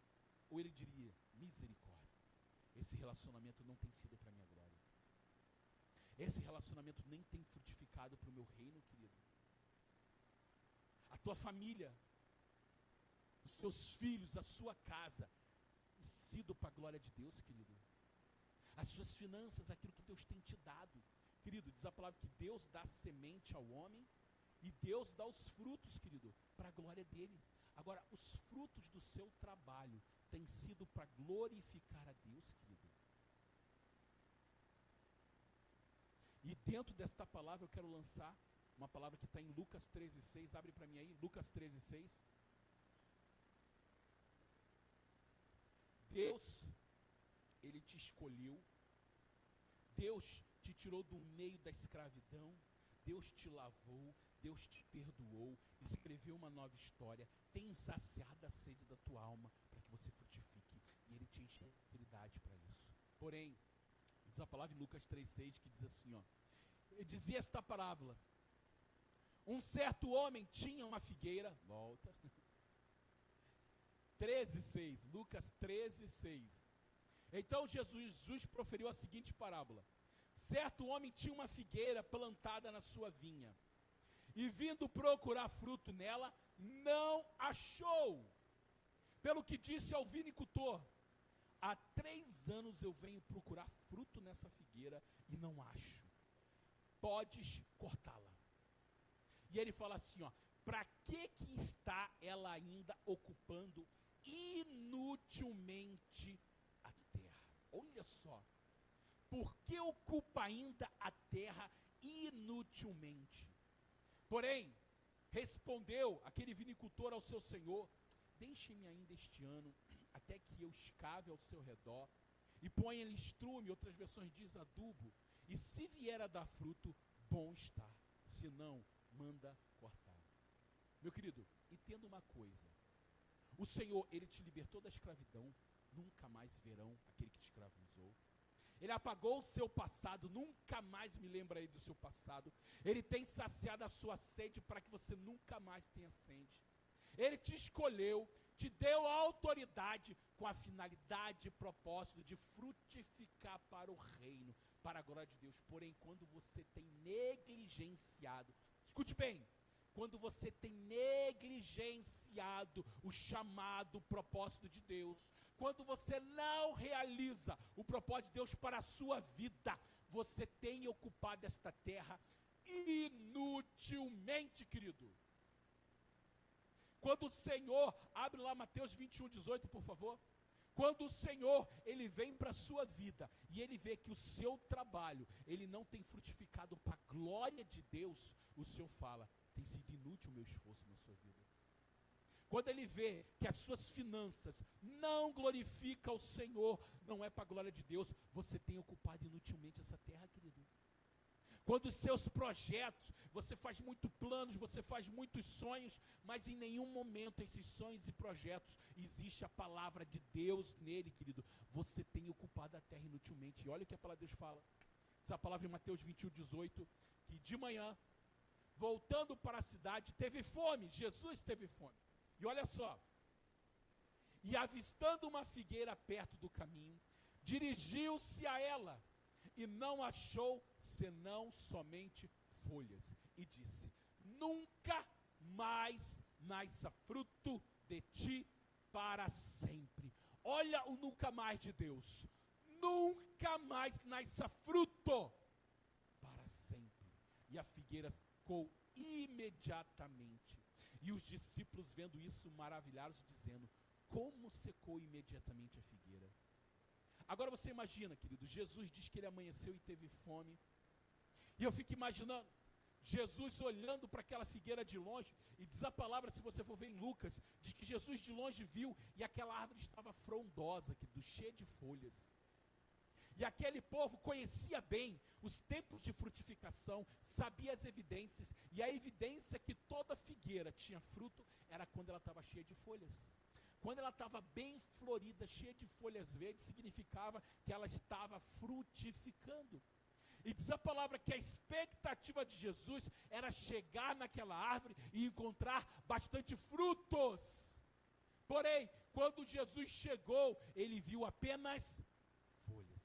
Speaker 1: Ou ele diria, misericórdia, esse relacionamento não tem sido para a minha glória, esse relacionamento nem tem frutificado para o meu reino, querido? A tua família, os seus filhos, a sua casa, sido para a glória de Deus, querido? As suas finanças, aquilo que Deus tem te dado, querido, diz a palavra que Deus dá semente ao homem e Deus dá os frutos, querido, para a glória dele. Agora, os frutos do seu trabalho têm sido para glorificar a Deus, querido? E dentro desta palavra eu quero lançar uma palavra que está em Lucas 13:6, abre para mim aí, Lucas 13:6. Deus, ele te escolheu, Deus te tirou do meio da escravidão, Deus te lavou, Deus te perdoou, escreveu uma nova história, tem saciado a sede da tua alma para que você frutifique, e ele te enche de autoridade para isso. Porém, diz a palavra em Lucas 3:6 que diz assim, ó, ele dizia esta parábola: um certo homem tinha uma figueira, volta, 13:6, Lucas 13:6. Então Jesus proferiu a seguinte parábola: certo homem tinha uma figueira plantada na sua vinha, e vindo procurar fruto nela, não achou. Pelo que disse ao vinicultor: há 3 anos eu venho procurar fruto nessa figueira e não acho. Podes cortá-la. E ele fala assim, ó, para que está ela ainda ocupando inutilmente a terra? Olha só, por que ocupa ainda a terra inutilmente? Porém, respondeu aquele vinicultor ao seu senhor: deixe-me ainda este ano, até que eu escave ao seu redor, e ponha-lhe estrume, outras versões diz adubo, e se vier a dar fruto, bom está, se não, manda cortar. Meu querido, entenda uma coisa: o Senhor, ele te libertou da escravidão, nunca mais verão aquele que te escravizou. Ele apagou o seu passado, nunca mais me lembrarei do seu passado. Ele tem saciado a sua sede para que você nunca mais tenha sede. Ele te escolheu, te deu autoridade com a finalidade e propósito de frutificar para o reino, para a glória de Deus. Porém, quando você tem negligenciado, escute bem, quando você tem negligenciado o chamado, o propósito de Deus, quando você não realiza o propósito de Deus para a sua vida, você tem ocupado esta terra inutilmente, querido. Quando o Senhor, abre lá Mateus 21:18, por favor. Quando o Senhor, ele vem para a sua vida, e ele vê que o seu trabalho, ele não tem frutificado para a glória de Deus, o Senhor fala: tem sido inútil o meu esforço na sua vida. Quando ele vê que as suas finanças não glorificam o Senhor, não é para a glória de Deus, você tem ocupado inutilmente essa terra, querido. Quando os seus projetos, você faz muitos planos, você faz muitos sonhos, mas em nenhum momento esses sonhos e projetos existe a palavra de Deus nele, querido. Você tem ocupado a terra inutilmente. E olha o que a palavra de Deus fala. Essa palavra em Mateus 21:18, que de manhã, voltando para a cidade, teve fome. Jesus teve fome. E olha só. E avistando uma figueira perto do caminho, dirigiu-se a ela, e não achou senão somente folhas, e disse: nunca mais nasça fruto de ti para sempre. Olha o nunca mais de Deus. Nunca mais nasça fruto para sempre. E a figueira secou imediatamente. E os discípulos, vendo isso, maravilharam-se, dizendo: como secou imediatamente a figueira? Agora você imagina, querido, Jesus diz que ele amanheceu e teve fome. E eu fico imaginando Jesus olhando para aquela figueira de longe, e diz a palavra, se você for ver em Lucas, diz que Jesus de longe viu, e aquela árvore estava frondosa, querido, cheia de folhas. E aquele povo conhecia bem os tempos de frutificação, sabia as evidências, e a evidência que toda figueira tinha fruto era quando ela estava cheia de folhas. Quando ela estava bem florida, cheia de folhas verdes, significava que ela estava frutificando. E diz a palavra que a expectativa de Jesus era chegar naquela árvore e encontrar bastante frutos. Porém, quando Jesus chegou, ele viu apenas folhas.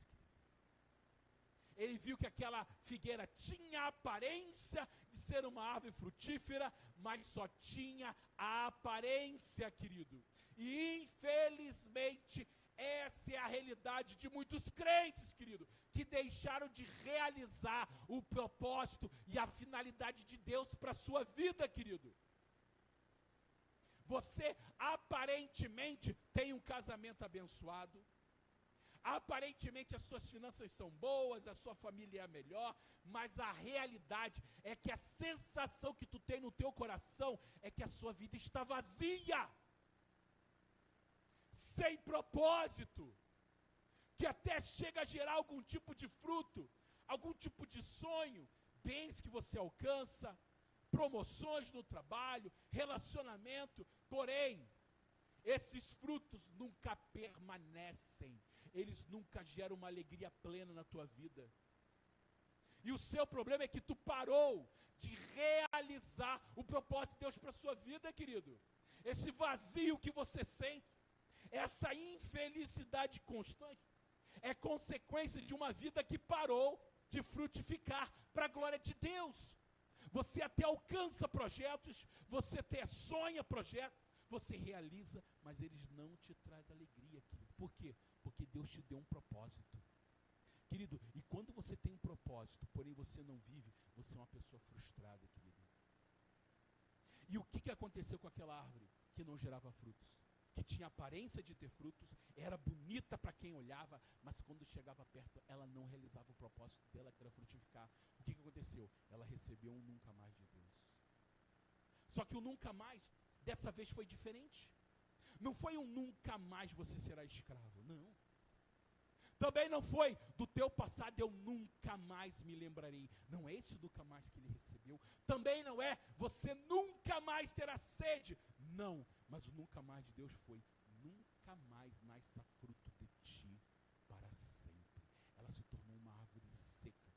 Speaker 1: Ele viu que aquela figueira tinha a aparência de ser uma árvore frutífera, mas só tinha a aparência, querido. E infelizmente, essa é a realidade de muitos crentes, querido, que deixaram de realizar o propósito e a finalidade de Deus para a sua vida, querido. Você aparentemente tem um casamento abençoado, aparentemente as suas finanças são boas, a sua família é a melhor, mas a realidade é que a sensação que tu tem no teu coração é que a sua vida está vazia, sem propósito, que até chega a gerar algum tipo de fruto, algum tipo de sonho, bens que você alcança, promoções no trabalho, relacionamento, porém, esses frutos nunca permanecem, eles nunca geram uma alegria plena na tua vida. E o seu problema é que tu parou de realizar o propósito de Deus para a sua vida, querido. Esse vazio que você sente, essa infelicidade constante, é consequência de uma vida que parou de frutificar para a glória de Deus. Você até alcança projetos, você até sonha projetos, você realiza, mas eles não te trazem alegria, querido. Por quê? Porque Deus te deu um propósito. Querido, e quando você tem um propósito, porém você não vive, você é uma pessoa frustrada, querido. E o que aconteceu com aquela árvore que não gerava frutos? Que tinha aparência de ter frutos, era bonita para quem olhava, mas quando chegava perto, ela não realizava o propósito dela, que era frutificar. O que aconteceu? Ela recebeu um nunca mais de Deus. Só que o nunca mais, dessa vez foi diferente. Não foi um nunca mais você será escravo, não. Também não foi do teu passado eu nunca mais me lembrarei. Não é esse o nunca mais que ele recebeu. Também não é você nunca mais terá sede. Não, mas o nunca mais de Deus foi nunca mais nasça fruto de ti para sempre. Ela se tornou uma árvore seca,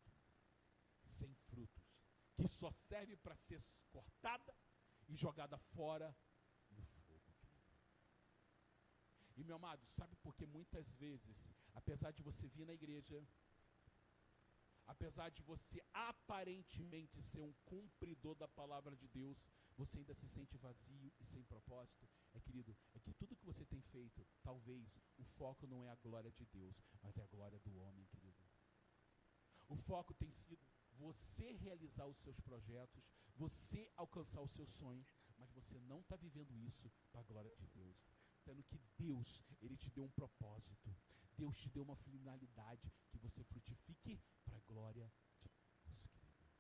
Speaker 1: sem frutos, que só serve para ser cortada e jogada fora no fogo. E meu amado, sabe por que muitas vezes, apesar de você vir na igreja, apesar de você aparentemente ser um cumpridor da palavra de Deus, você ainda se sente vazio e sem propósito? Querido, é que tudo que você tem feito, talvez o foco não é a glória de Deus, mas é a glória do homem, querido. O foco tem sido você realizar os seus projetos, você alcançar os seus sonhos, mas você não está vivendo isso para a glória de Deus. Tendo que Deus, Ele te deu um propósito, Deus te deu uma finalidade, que você frutifique para a glória de Deus, querido.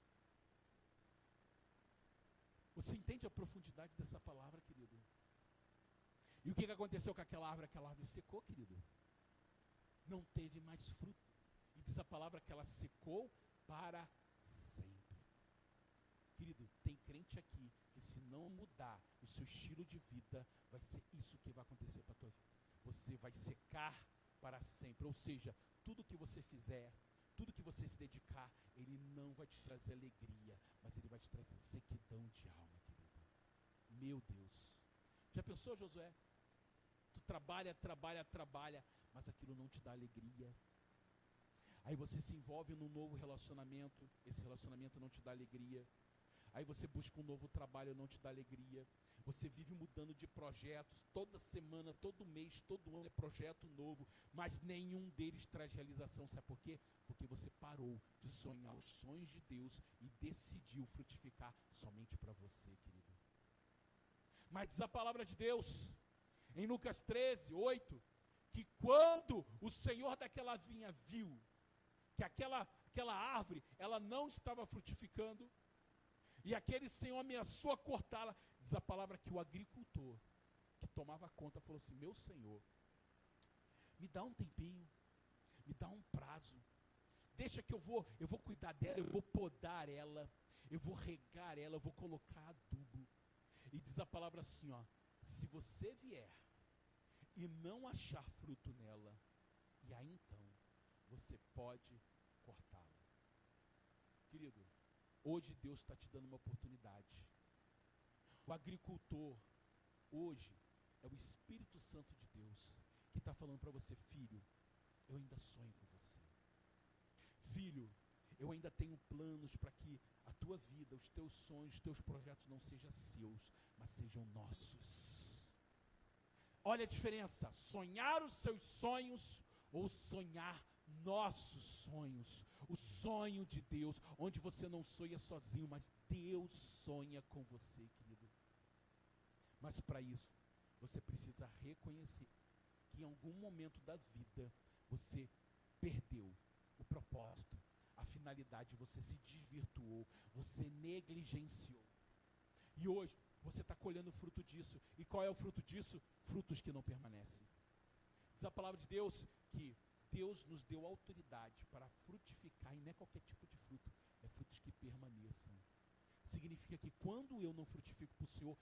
Speaker 1: Você entende a profundidade dessa palavra, querido? E o que aconteceu com aquela árvore? Aquela árvore secou, querido. Não teve mais fruto. E diz a palavra que ela secou para Querido, tem crente aqui que se não mudar o seu estilo de vida, vai ser isso que vai acontecer para a tua vida. Você vai secar para sempre. Ou seja, tudo que você fizer, tudo que você se dedicar, ele não vai te trazer alegria, mas ele vai te trazer sequidão de alma, querido. Meu Deus. Já pensou, Josué? Tu trabalha, mas aquilo não te dá alegria. Aí você se envolve num novo relacionamento, esse relacionamento não te dá alegria. Aí você busca um novo trabalho, não te dá alegria. Você vive mudando de projetos, toda semana, todo mês, todo ano é projeto novo, mas nenhum deles traz realização. Sabe por quê? Porque você parou de sonhar os sonhos de Deus e decidiu frutificar somente para você, querido. Mas diz a palavra de Deus, em Lucas 13, 8, que quando o Senhor daquela vinha viu que aquela árvore, ela não estava frutificando, e aquele senhor ameaçou a cortá-la, diz a palavra que o agricultor, que tomava conta, falou assim: meu senhor, me dá um tempinho, me dá um prazo, deixa que eu vou cuidar dela, eu vou podar ela, eu vou regar ela, eu vou colocar adubo. E diz a palavra assim, ó: se você vier e não achar fruto nela, e aí então você pode cortá-la. Querido, hoje Deus está te dando uma oportunidade. O agricultor hoje é o Espírito Santo de Deus que está falando para você: filho, eu ainda sonho com você. Filho, eu ainda tenho planos para que a tua vida, os teus sonhos, os teus projetos não sejam seus, mas sejam nossos. Olha a diferença: sonhar os seus sonhos ou sonhar nossos sonhos. O sonho de Deus, onde você não sonha sozinho, mas Deus sonha com você, querido. Mas para isso, você precisa reconhecer que em algum momento da vida você perdeu o propósito, a finalidade, você se desvirtuou, você negligenciou. E hoje você está colhendo o fruto disso. E qual é o fruto disso? Frutos que não permanecem. Diz a palavra de Deus que Deus nos deu autoridade para frutificar, e não é qualquer tipo de fruto, é frutos que permaneçam. Significa que quando eu não frutifico para o Senhor,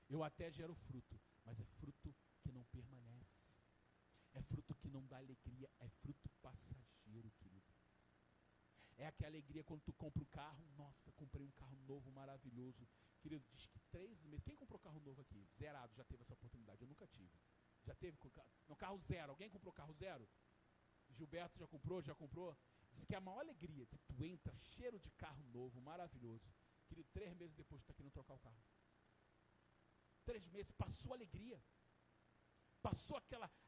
Speaker 1: eu até gero fruto, mas é fruto que não permanece. É fruto que não dá alegria, é fruto passageiro, querido. É aquela alegria quando tu compra um carro: nossa, comprei um carro novo, maravilhoso. Querido, diz que 3 meses, quem comprou carro novo aqui? Zerado, já teve essa oportunidade? Eu nunca tive. Já teve? No carro zero, alguém comprou carro zero? Gilberto já comprou? Diz que é a maior alegria, diz que tu entra, cheiro de carro novo, maravilhoso. Querido, 3 meses depois tu está querendo trocar o carro. 3 meses, passou a alegria. Passou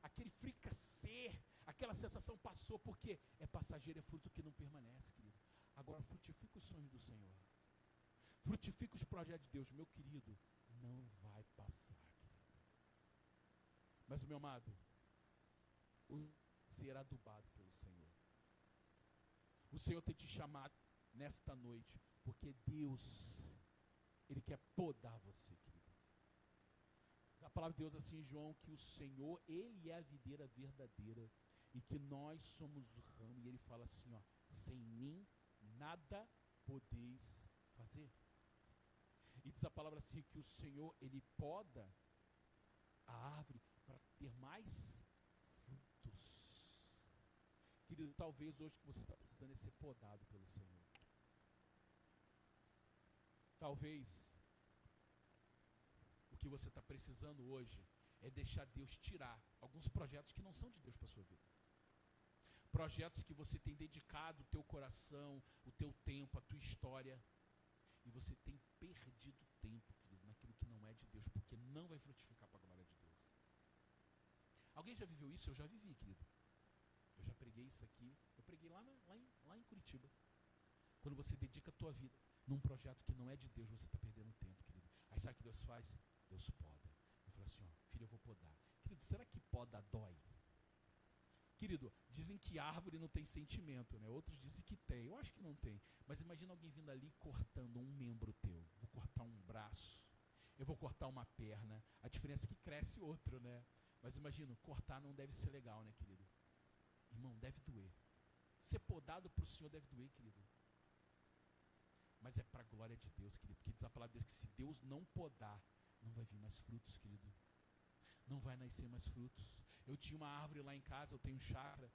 Speaker 1: aquele fricassê, aquela sensação passou, porque é passageiro, é fruto que não permanece, querido. Agora frutifica os sonhos do Senhor. Frutifica os projetos de Deus, meu querido, não vai passar, querido. Mas, meu amado, ser adubado pelo Senhor. O Senhor tem te chamado nesta noite, porque Deus, Ele quer podar você, querido. A palavra de Deus assim em João, que o Senhor, Ele é a videira verdadeira, e que nós somos o ramo, e Ele fala assim, ó: sem mim nada podeis fazer. E diz a palavra assim, que o Senhor, Ele poda a árvore para ter mais frutos. Querido, talvez hoje que você está precisando é ser podado pelo Senhor. Talvez o que você está precisando hoje é deixar Deus tirar alguns projetos que não são de Deus para a sua vida. Projetos que você tem dedicado o teu coração, o teu tempo, a tua história, e você tem perdido tempo, querido, naquilo que não é de Deus, porque não vai frutificar para a glória de Deus. Alguém já viveu isso? Eu já vivi, querido. Eu já preguei isso aqui. Eu preguei lá em Curitiba. Quando você dedica a tua vida num projeto que não é de Deus, você está perdendo tempo, querido. Aí sabe o que Deus faz? Deus poda. Eu falo assim, ó: filho, eu vou podar. Querido, será que poda dói? Querido, dizem que árvore não tem sentimento, né? Outros dizem que tem. Eu acho que não tem. Mas imagina alguém vindo ali cortando um membro teu. Vou cortar um braço. Eu vou cortar uma perna. A diferença é que cresce outro, né? Mas imagina, cortar não deve ser legal, né, querido? Irmão, deve doer. Ser podado para o Senhor deve doer, querido. mas é para a glória de Deus, querido, porque diz a palavra de Deus que se Deus não podar, não vai vir mais frutos, querido, não vai nascer mais frutos. Eu tinha uma árvore lá em casa, eu tenho chácara,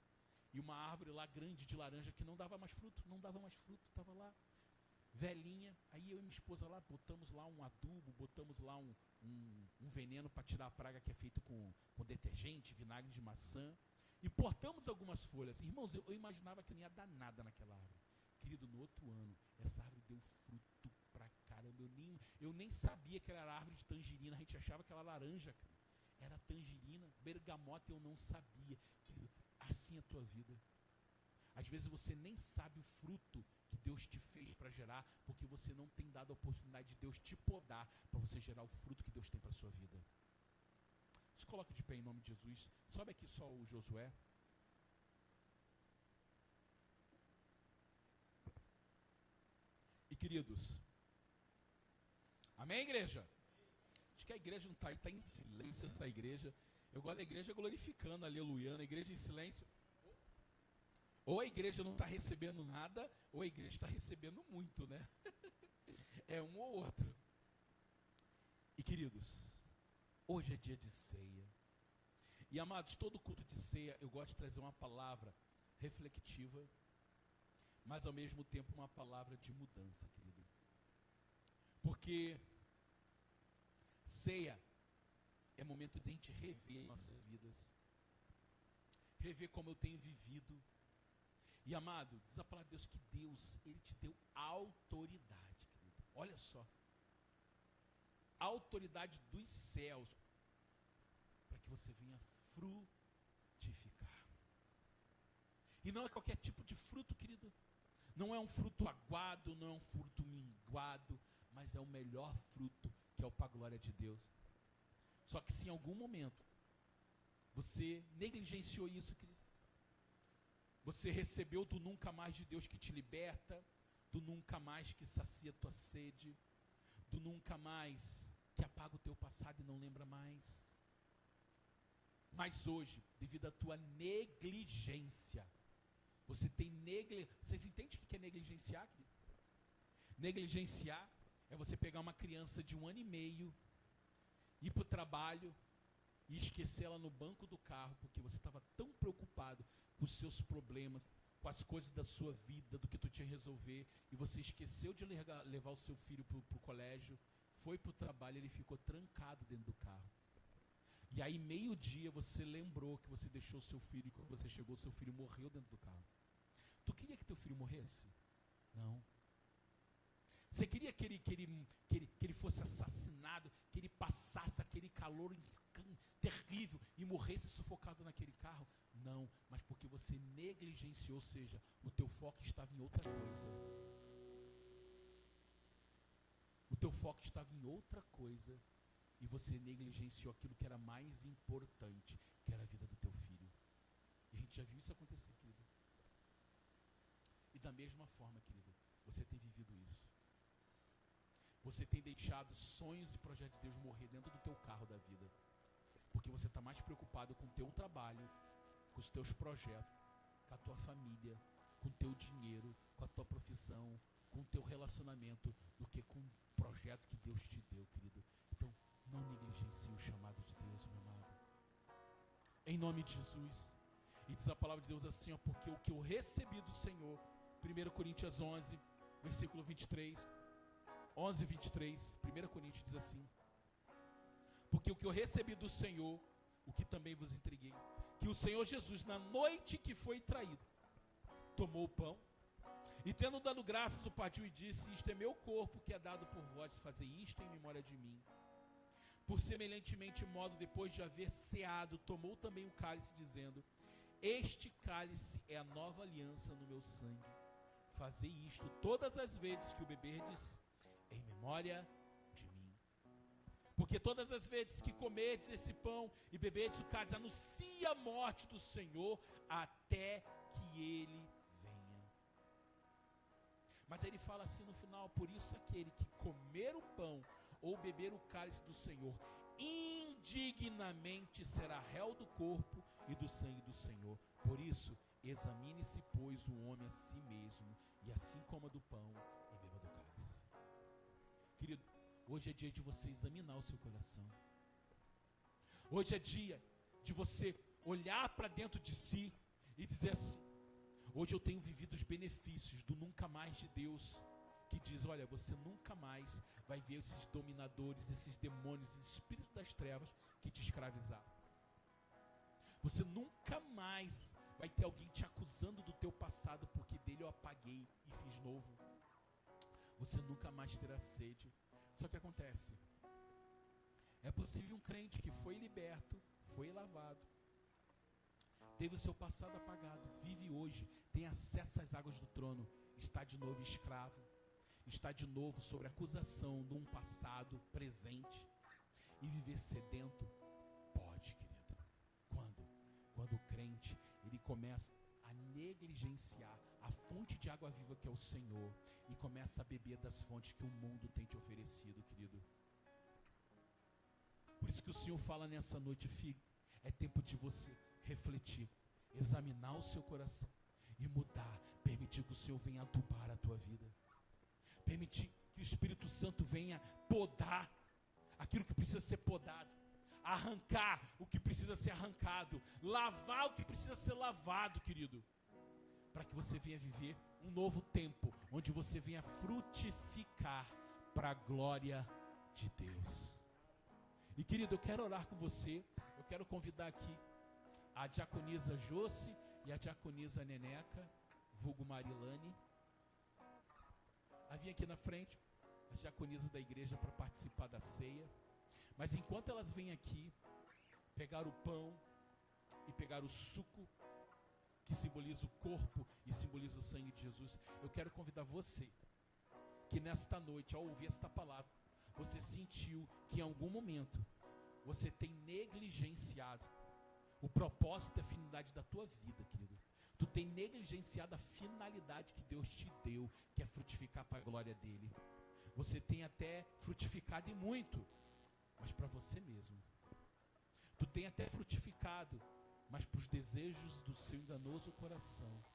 Speaker 1: e uma árvore lá grande de laranja que não dava mais fruto, estava lá, velhinha. Aí eu e minha esposa lá, botamos lá um adubo, botamos lá um veneno para tirar a praga que é feito com detergente, vinagre de maçã, e portamos algumas folhas. Irmãos, eu imaginava que não ia dar nada naquela árvore. Querido, no outro ano, essa árvore deu fruto pra caramba. Eu nem sabia que era árvore de tangerina, a gente achava que era laranja, cara. Era tangerina, bergamota, eu não sabia. Querido, assim é a tua vida. Às vezes você nem sabe o fruto que Deus te fez para gerar, porque você não tem dado a oportunidade de Deus te podar para você gerar o fruto que Deus tem para a sua vida. Se coloque de pé em nome de Jesus. Sobe aqui só o Josué. E queridos, amém, igreja? Acho que a igreja não está aí, está em silêncio essa igreja. Eu gosto da igreja glorificando, aleluia. A igreja em silêncio. Ou a igreja não está recebendo nada, ou a igreja está recebendo muito, né? É um ou outro. E queridos, hoje é dia de ceia. E amados, todo culto de ceia, eu gosto de trazer uma palavra reflexiva, mas ao mesmo tempo uma palavra de mudança, querido. Porque ceia é momento de a gente rever nossas vidas, rever como eu tenho vivido. E amado, diz a palavra de Deus que Deus, Ele te deu autoridade, querido. Olha só, a autoridade dos céus, para que você venha frutificar. E não é qualquer tipo de fruto, querido. Não é um fruto aguado, não é um fruto minguado, mas é o melhor fruto, que é o para a glória de Deus. Só que se em algum momento você negligenciou isso, querido, você recebeu do nunca mais de Deus que te liberta, do nunca mais que sacia a tua sede, do nunca mais que apaga o teu passado e não lembra mais. Mas hoje, devido à tua negligência, você tem Vocês entendem o que é negligenciar, querido? Negligenciar é você pegar uma criança de 1 ano e meio, ir para o trabalho e esquecer ela no banco do carro, porque você estava tão preocupado com os seus problemas, com as coisas da sua vida, do que tu tinha que resolver, e você esqueceu de levar o seu filho para o colégio, foi para o trabalho, ele ficou trancado dentro do carro. E aí, meio-dia, você lembrou que você deixou o seu filho, e quando você chegou, o seu filho morreu dentro do carro. Tu queria que teu filho morresse? Não. Você queria que ele fosse assassinado, que ele passasse aquele calor terrível e morresse sufocado naquele carro? Não, mas porque você negligenciou, ou seja, o teu foco estava em outra coisa. O teu foco estava em outra coisa e você negligenciou aquilo que era mais importante, que era a vida do teu filho. E a gente já viu isso acontecer, querido. E da mesma forma, querido, você tem vivido isso. Você tem deixado sonhos e projetos de Deus morrer dentro do teu carro da vida. Porque você está mais preocupado com o teu trabalho, com os teus projetos, com a tua família, com o teu dinheiro, com a tua profissão, com o teu relacionamento, do que com o projeto que Deus te deu, querido. Então, não negligencie o chamado de Deus, meu amado. Em nome de Jesus. E diz a palavra de Deus assim, ó, porque o que eu recebi do Senhor, 1 Coríntios 11, versículo 23... 11, 23, 1 Coríntios diz assim: porque o que eu recebi do Senhor, o que também vos entreguei, que o Senhor Jesus, na noite que foi traído, tomou o pão, e tendo dado graças, o partiu e disse: isto é meu corpo, que é dado por vós, fazer isto em memória de mim. Por semelhantemente modo, depois de haver ceado, tomou também o cálice, dizendo: este cálice é a nova aliança no meu sangue. Fazei isto todas as vezes que o beberdes, em memória de mim. Porque todas as vezes que comerdes esse pão e beberdes o cálice, anuncia a morte do Senhor até que Ele venha. Mas ele fala assim no final: por isso aquele que comer o pão ou beber o cálice do Senhor indignamente será réu do corpo e do sangue do Senhor. Por isso, examine-se, pois, o homem a si mesmo, e assim coma do pão e beba do cálice. Hoje é dia de você examinar o seu coração. Hoje é dia de você olhar para dentro de si e dizer assim: hoje eu tenho vivido os benefícios do nunca mais de Deus, que diz: olha, você nunca mais vai ver esses dominadores, esses demônios, esse espírito das trevas que te escravizaram. Você nunca mais vai ter alguém te acusando do teu passado, porque dele eu apaguei e fiz novo. Você nunca mais terá sede. Só que acontece, é possível um crente que foi liberto, foi lavado, teve o seu passado apagado, vive hoje, tem acesso às águas do trono, está de novo escravo, está de novo sobre acusação de um passado presente, e viver sedento? Pode, querido. Quando? Quando o crente, ele começa a negligenciar a fonte de água viva que é o Senhor, e começa a beber das fontes que o mundo tem te oferecido, querido. Por isso que o Senhor fala nessa noite: filho, é tempo de você refletir, examinar o seu coração e mudar, permitir que o Senhor venha adubar a tua vida, permitir que o Espírito Santo venha podar aquilo que precisa ser podado, arrancar o que precisa ser arrancado, lavar o que precisa ser lavado, querido, para que você venha viver um novo tempo, onde você venha frutificar para a glória de Deus. E querido, eu quero orar com você. Eu quero convidar aqui a diaconisa Josi e a diaconisa Neneca, vulgo Marilane, a vir aqui na frente, as diaconisas da igreja, para participar da ceia. Mas enquanto elas vêm aqui, pegar o pão e pegar o suco, que simboliza o corpo e simboliza o sangue de Jesus, eu quero convidar você, que nesta noite, ao ouvir esta palavra, você sentiu que em algum momento você tem negligenciado o propósito e a finalidade da tua vida, querido. Tu tem negligenciado a finalidade que Deus te deu, que é frutificar para a glória dele. Você tem até frutificado e muito, mas para você mesmo. Tu tem até frutificado, mas para os desejos do seu enganoso coração.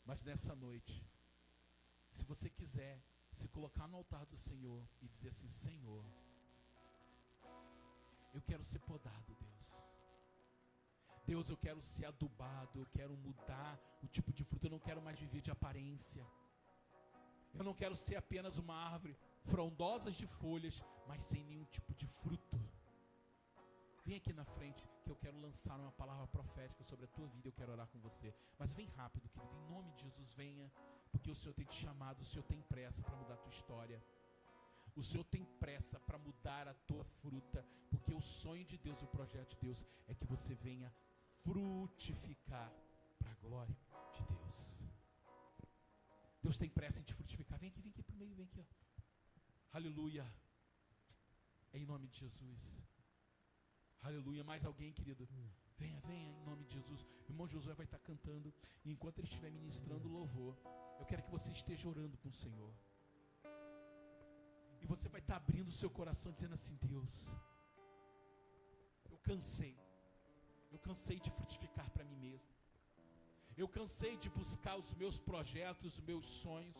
Speaker 1: Mas nessa noite, se você quiser se colocar no altar do Senhor e dizer assim: Senhor, eu quero ser podado, Deus. Deus, eu quero ser adubado, eu quero mudar o tipo de fruto, eu não quero mais viver de aparência. Eu não quero ser apenas uma árvore frondosa de folhas, mas sem nenhum tipo de fruto. Vem aqui na frente, que eu quero lançar uma palavra profética sobre a tua vida, eu quero orar com você. Mas vem rápido, querido, em nome de Jesus, venha, porque o Senhor tem te chamado, o Senhor tem pressa para mudar a tua história. O Senhor tem pressa para mudar a tua fruta, porque o sonho de Deus, o projeto de Deus, é que você venha frutificar para a glória de Deus. Deus tem pressa em te frutificar. Vem aqui para o meio, vem aqui, ó. Aleluia. Em nome de Jesus. Aleluia. Mais alguém, querido? Venha, venha, em nome de Jesus. O irmão Josué vai estar cantando, e enquanto ele estiver ministrando louvor, eu quero que você esteja orando com o Senhor. E você vai estar abrindo o seu coração, dizendo assim: Deus, eu cansei de frutificar para mim mesmo. Eu cansei de buscar os meus projetos, os meus sonhos.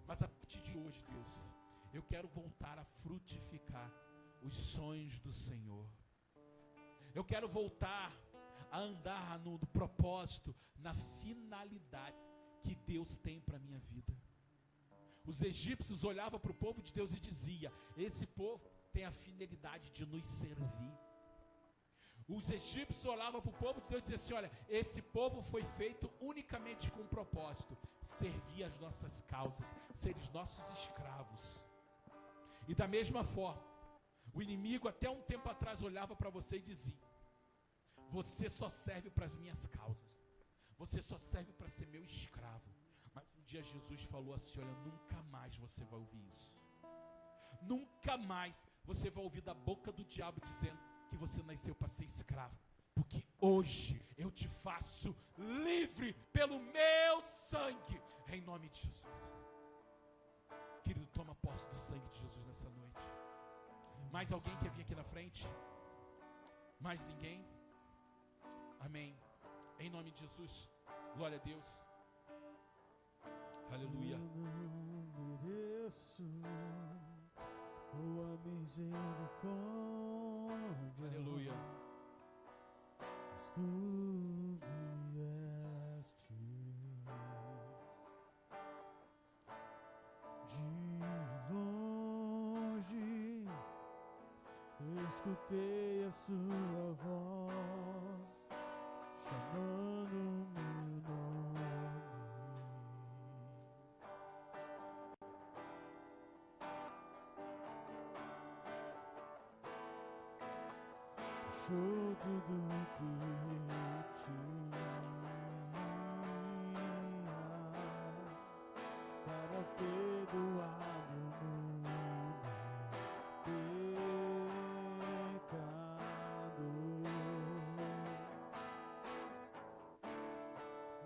Speaker 1: Mas a partir de hoje, Deus, eu quero voltar a frutificar os sonhos do Senhor. Eu quero voltar a andar no propósito, na finalidade que Deus tem para a minha vida. Os egípcios olhavam para o povo de Deus e diziam: esse povo tem a finalidade de nos servir. Os egípcios olhavam para o povo de Deus e diziam assim: olha, esse povo foi feito unicamente com um propósito: servir as nossas causas, ser os nossos escravos. E da mesma forma, o inimigo até um tempo atrás olhava para você e dizia: você só serve para as minhas causas, você só serve para ser meu escravo. Mas um dia Jesus falou assim: olha, nunca mais você vai ouvir isso. Nunca mais você vai ouvir da boca do diabo dizendo que você nasceu para ser escravo. Porque hoje eu te faço livre pelo meu sangue, em nome de Jesus. Querido, toma posse do sangue de Jesus nessa noite. Mais alguém quer vir aqui na frente? Mais ninguém? Amém. Em nome de Jesus. Glória a Deus. Aleluia.
Speaker 2: Eu não mereço escutei a sua voz chamando meu nome. Deixou tudo que tinha para perdoar o mundo pecado.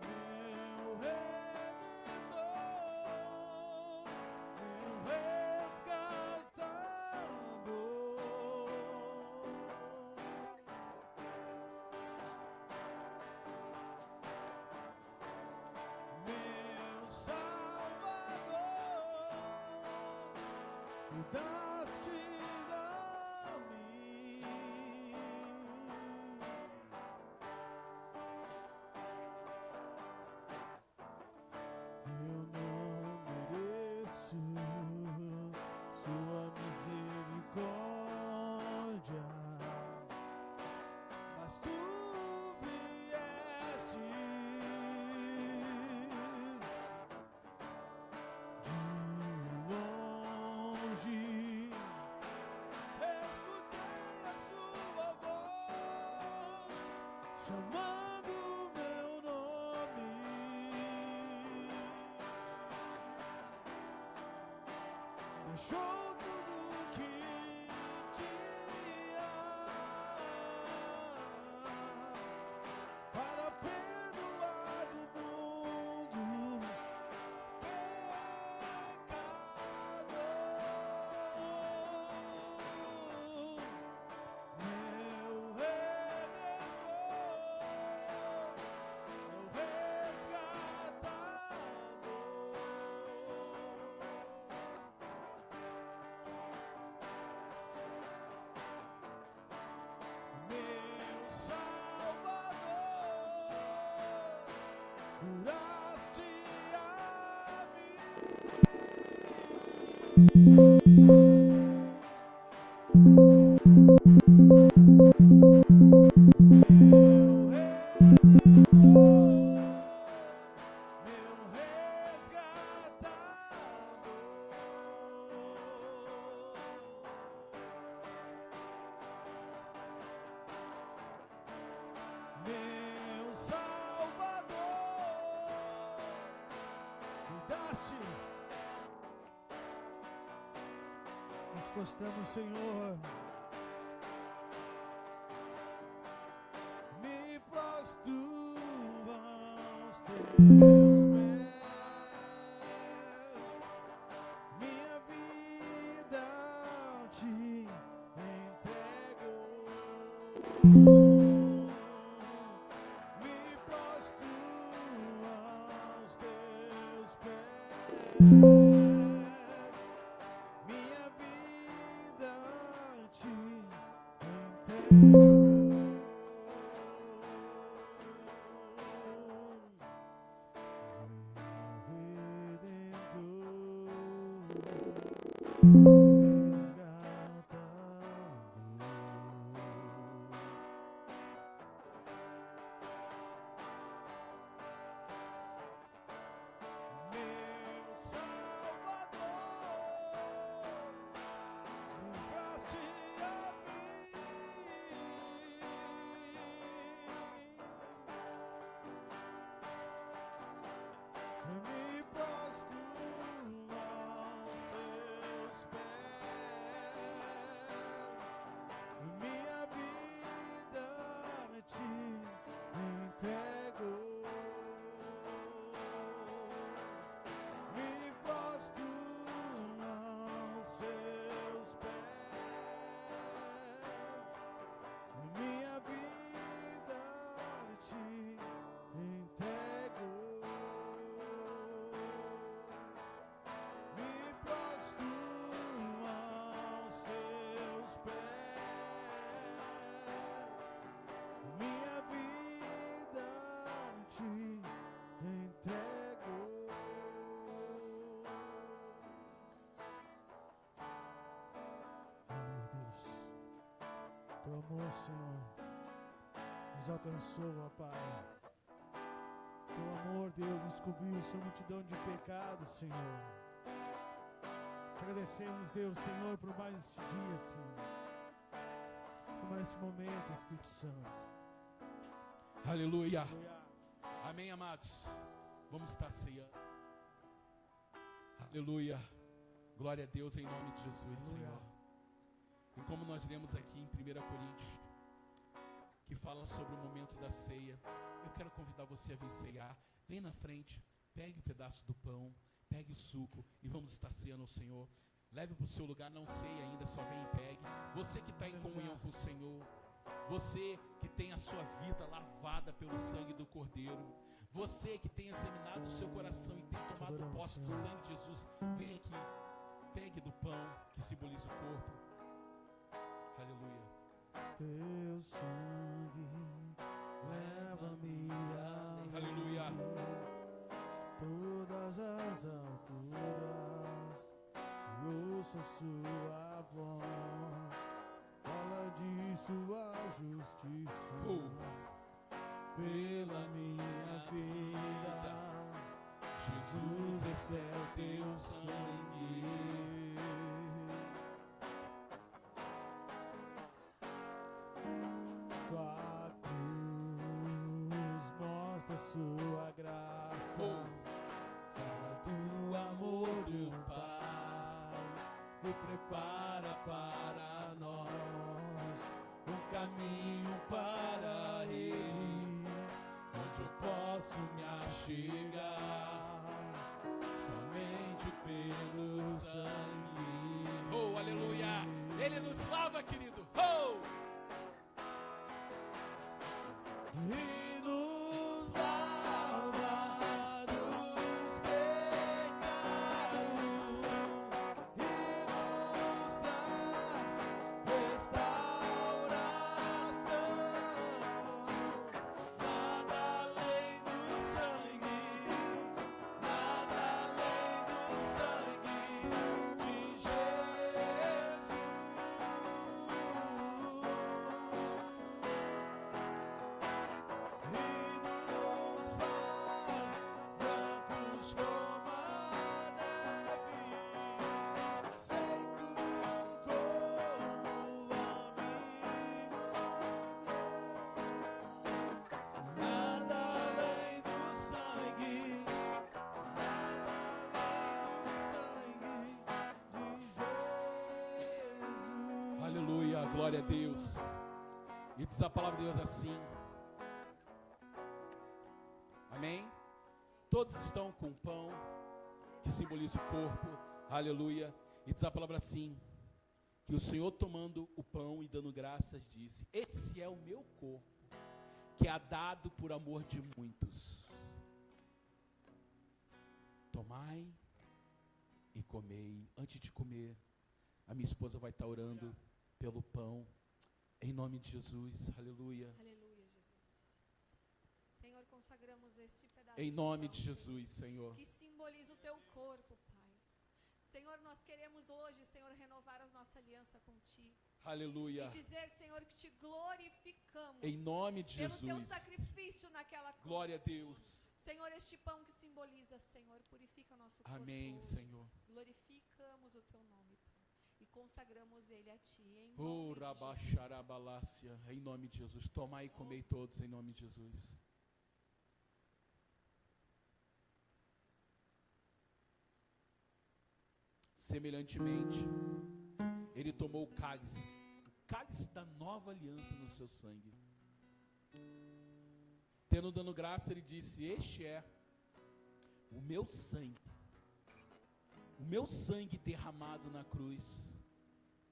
Speaker 2: Meu Redentor, meu resgatador, meu Salvador, cuidastes a mim. Eu não mereço sua misericórdia, mas tu viestes de longe. Escutei a sua voz chamando meu nome. Deixou tudo que tinha para perdoar do mundo pecado. Meu Redentor, meu resgatador, meu Salvador, curaste a mim. Meu Salvador, cuidaste. Nos prostramos, Senhor. Me prostro aos teus pés, minha vida te entrego. Me prostro aos teus pés, minha vida te entrego. Meu Salvador, livraste a mim. Me prostro aos teus pés. Teu amor, Senhor, nos alcançou, ó Pai. Teu amor, Deus, nos cobriu sua multidão de pecados, Senhor. Te agradecemos, Deus, Senhor, por mais este dia, Senhor. Por mais este momento, Espírito Santo.
Speaker 1: Aleluia.
Speaker 2: Aleluia.
Speaker 1: Amém, amados. Vamos estar ceando. Aleluia. Glória a Deus em nome de Jesus,
Speaker 2: Aleluia.
Speaker 1: Senhor. E como nós lemos aqui em 1 Coríntios, que fala sobre o momento da ceia, eu quero convidar você a vir ceiar. Vem na frente, pegue um pedaço do pão, pegue o suco e vamos estar ceando ao Senhor. Leve para o seu lugar, não ceia ainda, só vem e pegue. Você que está em comunhão com o Senhor, você que tem a sua vida lavada pelo sangue do Cordeiro, você que tem examinado o seu coração e tem tomado posse do sangue de Jesus, vem aqui, pegue do pão que simboliza o corpo. Aleluia.
Speaker 2: Teu sangue leva-me além.
Speaker 1: Aleluia.
Speaker 2: Todas as alturas, ouço sua voz, fala de sua justiça pela minha vida. Jesus, esse é o teu sangue. Tua cruz mostra sua graça, fala do amor do Pai, que prepara para nós um caminho para Ele, onde eu posso me achegar somente pelo sangue.
Speaker 1: Oh, aleluia. Ele nos lava, querido. Oh!
Speaker 2: E nos lava dos pecados e nos traz restauração. Nada além do sangue, nada além do sangue de Jesus. E nos faz brancos como a neve, seco como amigo de Deus. Nada além do sangue, nada além do sangue de Jesus.
Speaker 1: Aleluia, glória a Deus. E diz a palavra de Deus assim. Amém? Todos estão com o pão que simboliza o corpo. Aleluia. E diz a palavra assim, que o Senhor tomando o pão e dando graças disse: esse é o meu corpo, que é dado por amor de muitos. Tomai e comei. Antes de comer, a minha esposa vai estar orando pelo pão, em nome de Jesus. Aleluia.
Speaker 3: Aleluia, Jesus. Senhor, consagramos este pedaço
Speaker 1: Em nome de
Speaker 3: pão,
Speaker 1: Jesus, Senhor.
Speaker 3: que simboliza o teu corpo, Pai. Senhor, nós queremos hoje, Senhor, renovar a nossa aliança contigo.
Speaker 1: Aleluia.
Speaker 3: E dizer, Senhor, que te glorificamos.
Speaker 1: Em nome de
Speaker 3: pelo teu
Speaker 1: Jesus.
Speaker 3: sacrifício naquela cruz.
Speaker 1: Glória a Deus.
Speaker 3: Senhor, este pão que simboliza, Senhor, purifica o nosso corpo.
Speaker 1: Amém,
Speaker 3: hoje.
Speaker 1: Senhor.
Speaker 3: Glorificamos o teu nome, Pai. E consagramos ele a ti, em
Speaker 1: Oh,
Speaker 3: nome de Jesus.
Speaker 1: rabaxarabalácia. Em nome de Jesus. Tomai e comei todos, em nome de Jesus. Semelhantemente, ele tomou o cálice da nova aliança no seu sangue. Tendo dando graça, ele disse: este é o meu sangue derramado na cruz,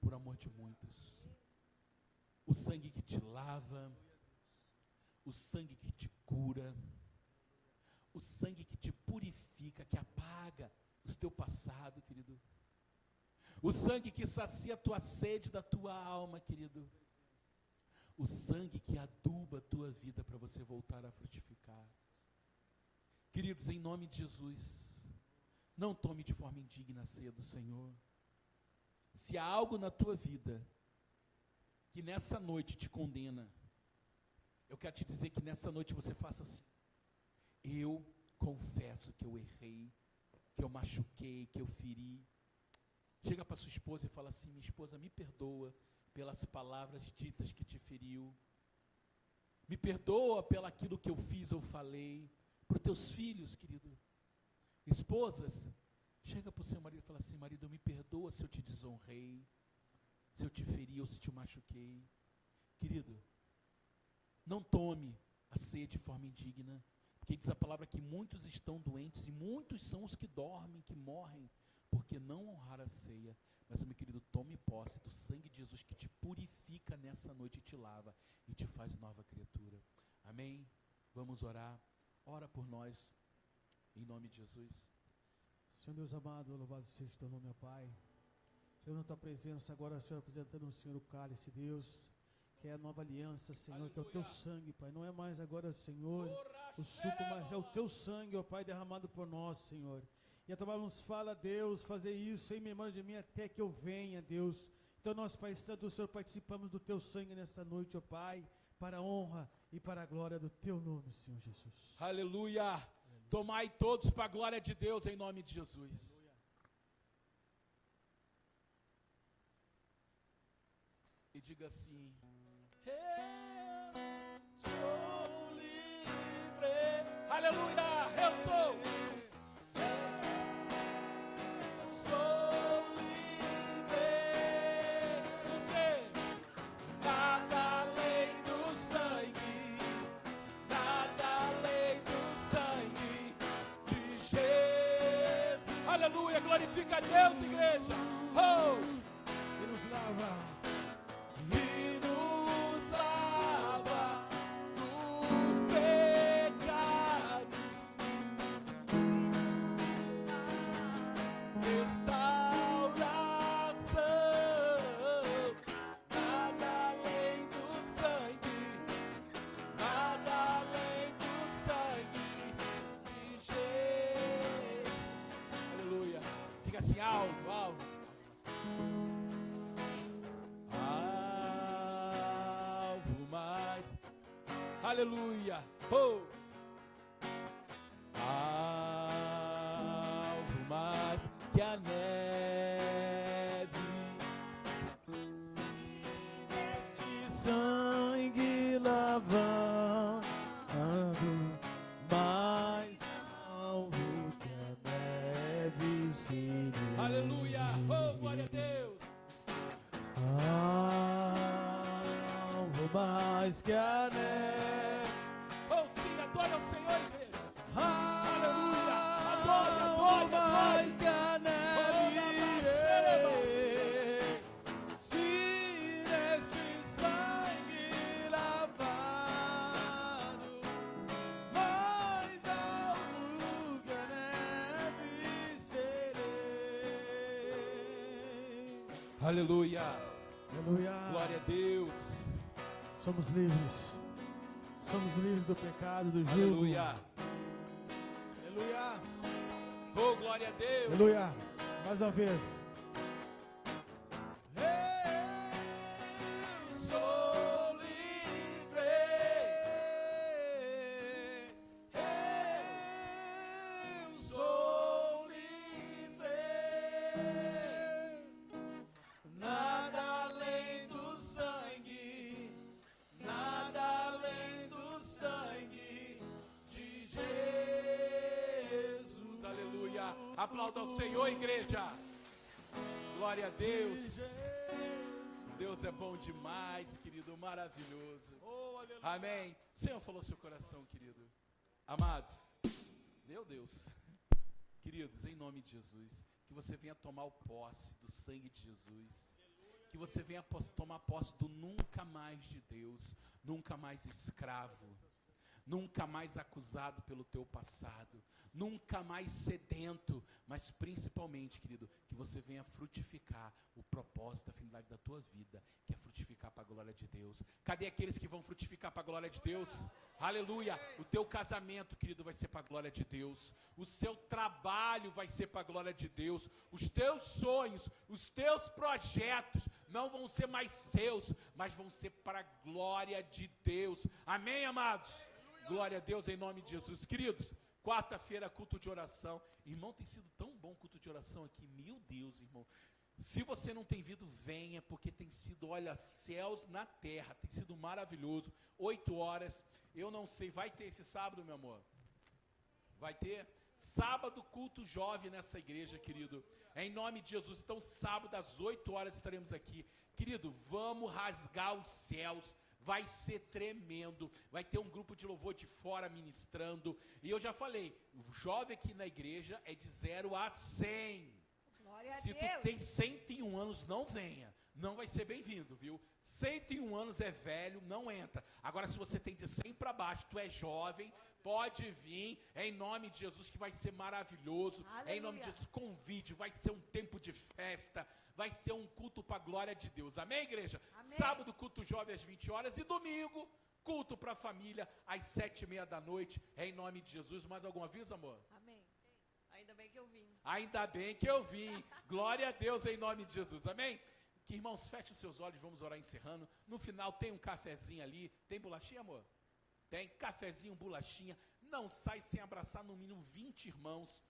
Speaker 1: por amor de muitos. O sangue que te lava, o sangue que te cura, o sangue que te purifica, que apaga o teu passado, querido. O sangue que sacia a tua sede da tua alma, querido. O sangue que aduba a tua vida para você voltar a frutificar. Queridos, em nome de Jesus, não tome de forma indigna a ceia do Senhor. Se há algo na tua vida que nessa noite te condena, eu quero te dizer que nessa noite você faça assim: eu confesso que eu errei, que eu machuquei, que eu feri. Chega para sua esposa e fala assim: minha esposa, me perdoa pelas palavras ditas que te feriu, me perdoa pelo aquilo que eu fiz ou falei. Para os teus filhos, querido, esposas, chega para o seu marido e fala assim: marido, me perdoa se eu te desonrei, se eu te feri ou se te machuquei. Querido, não tome a ceia de forma indigna, porque diz a palavra que muitos estão doentes e muitos são os que dormem, que morrem, porque não honrar a ceia. Mas, meu querido, tome posse do sangue de Jesus que te purifica nessa noite e te lava e te faz nova criatura. Amém? Vamos orar. Ora por nós, em nome de Jesus.
Speaker 2: Senhor Deus amado, louvado seja o teu nome, ó Pai. Senhor, na tua presença agora, Senhor, apresentando ao Senhor o cálice, Deus, que é a nova aliança, Senhor, aleluia, que é o teu sangue, Pai. Não é mais agora, Senhor, o suco, mas é o teu sangue, ó Pai, derramado por nós, Senhor. E a tua palavra nos fala, Deus, fazer isso em memória de mim até que eu venha, Deus. Então nós, Pai Santo, Senhor, participamos do teu sangue nessa noite, ó Pai, para a honra e para a glória do teu nome, Senhor Jesus.
Speaker 1: Aleluia. Aleluia. Tomai todos para a glória de Deus, em nome de Jesus. Aleluia. E diga assim: eu sou livre. Aleluia, eu sou. Aleluia, glorifica a Deus, igreja. Oh!
Speaker 2: E nos lava.
Speaker 1: E nos lava dos pecados. Restauração. Nada além do sangue. Nada além do sangue de Jesus. Aleluia. Diga assim: alvo, alvo. Alvo mais. Aleluia. Oh. Alvo mais que a neve. Se neste
Speaker 2: Sangue lavando, mais alvo que a neve seria.
Speaker 1: aleluia. Oh, glória a Deus.
Speaker 2: Alvo mais que a neve.
Speaker 1: Oh, sim, adore ao Senhor, igreja.
Speaker 2: Aleluia.
Speaker 1: Adore, adore,
Speaker 2: Mais
Speaker 1: adore.
Speaker 2: que a neve. Se neste sangue lavado, mais alvo que a neve serei.
Speaker 1: Aleluia.
Speaker 2: Aleluia.
Speaker 1: Glória a Deus.
Speaker 2: Somos livres. Somos livres do pecado, do jugo.
Speaker 1: Aleluia.
Speaker 2: Aleluia.
Speaker 1: Oh, glória a Deus.
Speaker 2: Aleluia. Mais uma vez.
Speaker 1: Eu sou livre. Eu sou livre. Nada além do sangue. Nada além do sangue de Jesus. Aleluia. Aplauda ao Senhor, igreja. Glória a Deus. Deus é bom demais, querido, maravilhoso. Amém. O Senhor falou seu coração, querido. Amados, meu Deus, queridos, em nome de Jesus, que você venha tomar o posse do sangue de Jesus. Que você venha tomar posse do nunca mais de Deus, nunca mais escravo, nunca mais acusado pelo teu passado, nunca mais sedento, mas principalmente, querido, que você venha frutificar o propósito, a finalidade da tua vida, que é frutificar para a glória de Deus. Cadê aqueles que vão frutificar para a glória de Deus? Aleluia! O teu casamento, querido, vai ser para a glória de Deus. O seu trabalho vai ser para a glória de Deus. Os teus sonhos, os teus projetos não vão ser mais seus, mas vão ser para a glória de Deus. Amém, amados? Glória a Deus em nome de Jesus. Queridos, quarta-feira, culto de oração. Irmão, tem sido tão bom o culto de oração aqui. Meu Deus, irmão. Se você não tem vindo, venha, porque tem sido, olha, céus na terra. Tem sido maravilhoso. 8 horas. Eu não sei, vai ter esse sábado, meu amor? Vai ter? Sábado, culto jovem nessa igreja, querido. É em nome de Jesus. Então, sábado, às 8 horas, estaremos aqui. Querido, vamos rasgar os céus. Vai ser tremendo. Vai ter um grupo de louvor de fora ministrando. E eu já falei, o jovem aqui na igreja é de 0 a 100.
Speaker 3: Glória a
Speaker 1: Se
Speaker 3: Deus.
Speaker 1: tu tem 101 anos, não venha. Não vai ser bem-vindo, viu? 101 anos é velho, não entra. Agora, se você tem de 100 para baixo, tu é jovem, pode vir. É em nome de Jesus que vai ser maravilhoso.
Speaker 3: Aleluia.
Speaker 1: É em nome de Jesus, convide. Vai ser um tempo de festa. Vai ser um culto para a glória de Deus. Amém, igreja?
Speaker 3: Amém.
Speaker 1: Sábado, culto jovem às 20 horas. E domingo, culto para a família às 7:30 da noite. É em nome de Jesus. Mais algum aviso, amor?
Speaker 3: Amém.
Speaker 4: Ainda bem que eu vim.
Speaker 1: Ainda bem que eu vim. Glória a Deus em nome de Jesus. Amém? Que irmãos, feche os seus olhos, vamos orar encerrando. No final tem um cafezinho ali. Tem bolachinha, amor? Tem cafezinho, bolachinha. Não sai sem abraçar no mínimo 20 irmãos,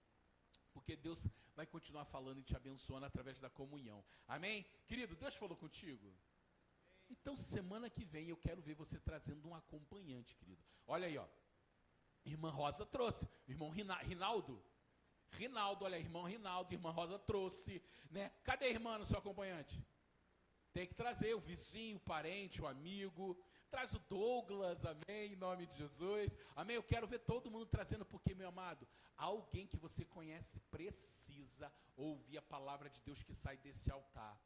Speaker 1: porque Deus vai continuar falando e te abençoando através da comunhão. Amém? Querido, Deus falou contigo? Então semana que vem eu quero ver você trazendo um acompanhante, querido. Olha aí, ó. Irmã Rosa trouxe. Irmão Rinaldo, olha aí, irmão Rinaldo, irmã Rosa trouxe, né? Cadê a irmã no seu acompanhante? Tem que trazer o vizinho, o parente, o amigo. Traz o Douglas, amém, em nome de Jesus. Amém, eu quero ver todo mundo trazendo, porque, meu amado, alguém que você conhece precisa ouvir a palavra de Deus que sai desse altar.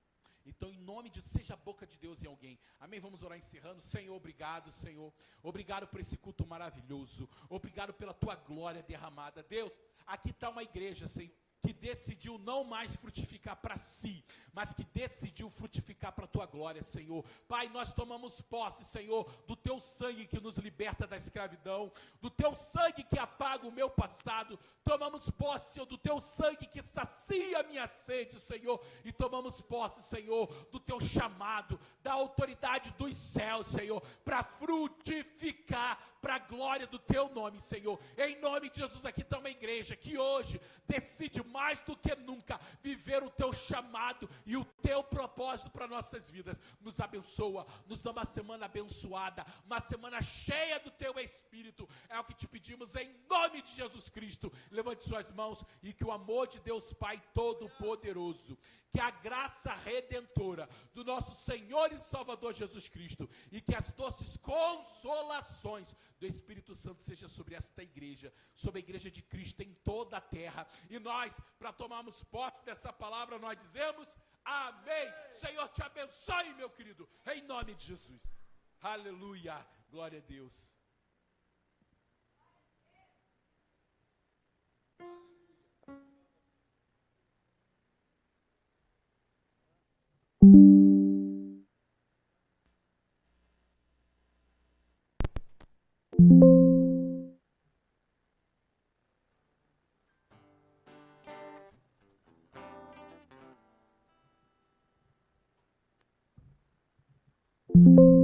Speaker 1: Então, em nome de, seja a boca de Deus em alguém. Amém, vamos orar encerrando. Senhor, obrigado, Senhor. Obrigado por esse culto maravilhoso. Obrigado pela tua glória derramada. Deus, aqui está uma igreja, Senhor, que decidiu não mais frutificar para si, mas que decidiu frutificar para a tua glória, Senhor. Pai, nós tomamos posse, Senhor, do teu sangue que nos liberta da escravidão, do teu sangue que apaga o meu passado. Tomamos posse, Senhor, do teu sangue que sacia a minha sede, Senhor, e tomamos posse, Senhor, do teu chamado, da autoridade dos céus, Senhor, para frutificar para a glória do teu nome, Senhor. Em nome de Jesus, aqui está uma igreja que hoje decide mais do que nunca viver o teu chamado e o teu propósito para nossas vidas. Nos abençoa, nos dá uma semana abençoada, uma semana cheia do teu Espírito. É o que te pedimos em nome de Jesus Cristo. Levante suas mãos e que o amor de Deus Pai Todo-Poderoso, que a graça redentora do nosso Senhor e Salvador Jesus Cristo e que as doces consolações do Espírito Santo seja sobre esta igreja, sobre a igreja de Cristo em toda a terra. E nós, para tomarmos posse dessa palavra, nós dizemos amém. Senhor, te abençoe, meu querido, em nome de Jesus. Aleluia, glória a Deus.
Speaker 2: Aleluia.